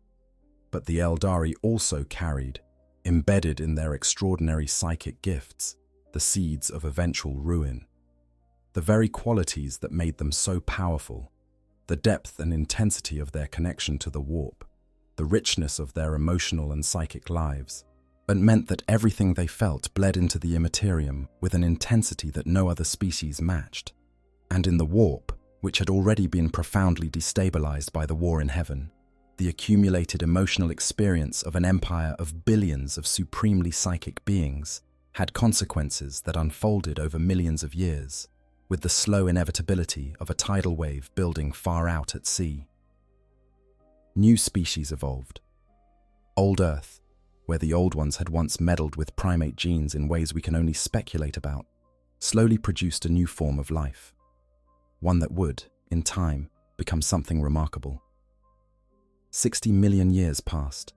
But the Aeldari also carried, embedded in their extraordinary psychic gifts, the seeds of eventual ruin. The very qualities that made them so powerful, the depth and intensity of their connection to the warp, the richness of their emotional and psychic lives, but meant that everything they felt bled into the Imperium with an intensity that no other species matched. And in the warp, which had already been profoundly destabilized by the war in heaven, the accumulated emotional experience of an empire of billions of supremely psychic beings had consequences that unfolded over millions of years, with the slow inevitability of a tidal wave building far out at sea. New species evolved. Old Earth, where the old ones had once meddled with primate genes in ways we can only speculate about, slowly produced a new form of life. One that would, in time, become something remarkable. 60 million years passed,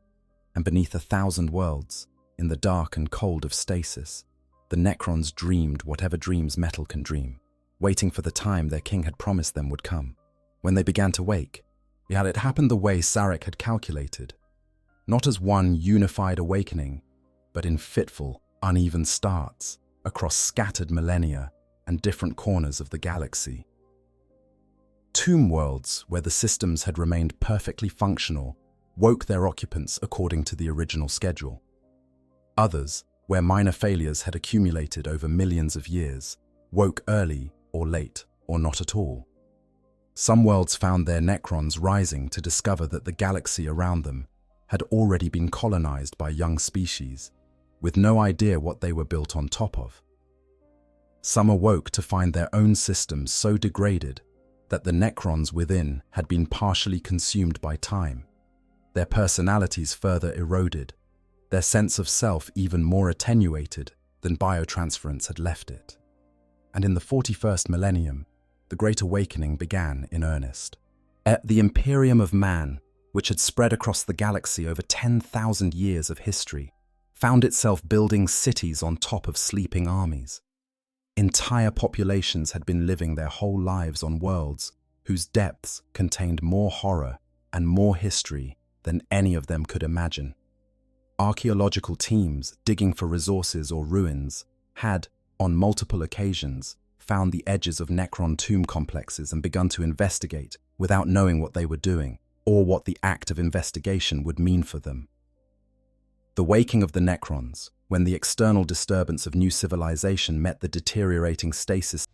and beneath 1,000 worlds, in the dark and cold of stasis, the Necrons dreamed whatever dreams metal can dream, waiting for the time their king had promised them would come. When they began to wake, it happened the way Sarek had calculated, not as one unified awakening, but in fitful, uneven starts across scattered millennia and different corners of the galaxy. Tomb worlds, where the systems had remained perfectly functional, woke their occupants according to the original schedule. Others, where minor failures had accumulated over millions of years, woke early or late or not at all. Some worlds found their Necrons rising to discover that the galaxy around them had already been colonized by young species, with no idea what they were built on top of. Some awoke to find their own systems so degraded that the Necrons within had been partially consumed by time, their personalities further eroded, their sense of self even more attenuated than biotransference had left it. And in the 41st millennium, the Great Awakening began in earnest. The Imperium of man, which had spread across the galaxy over 10,000 years of history, found itself building cities on top of sleeping armies. Entire populations had been living their whole lives on worlds whose depths contained more horror and more history than any of them could imagine. Archaeological teams digging for resources or ruins had, on multiple occasions, found the edges of Necron tomb complexes and begun to investigate without knowing what they were doing or what the act of investigation would mean for them. The waking of the Necrons, when the external disturbance of new civilization met the deteriorating stasis.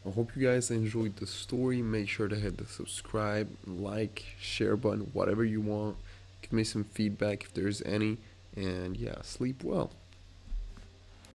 I hope you guys enjoyed the story. Make sure to hit the subscribe, like, share button, whatever you want. Give me some feedback if there's any. And yeah, sleep well.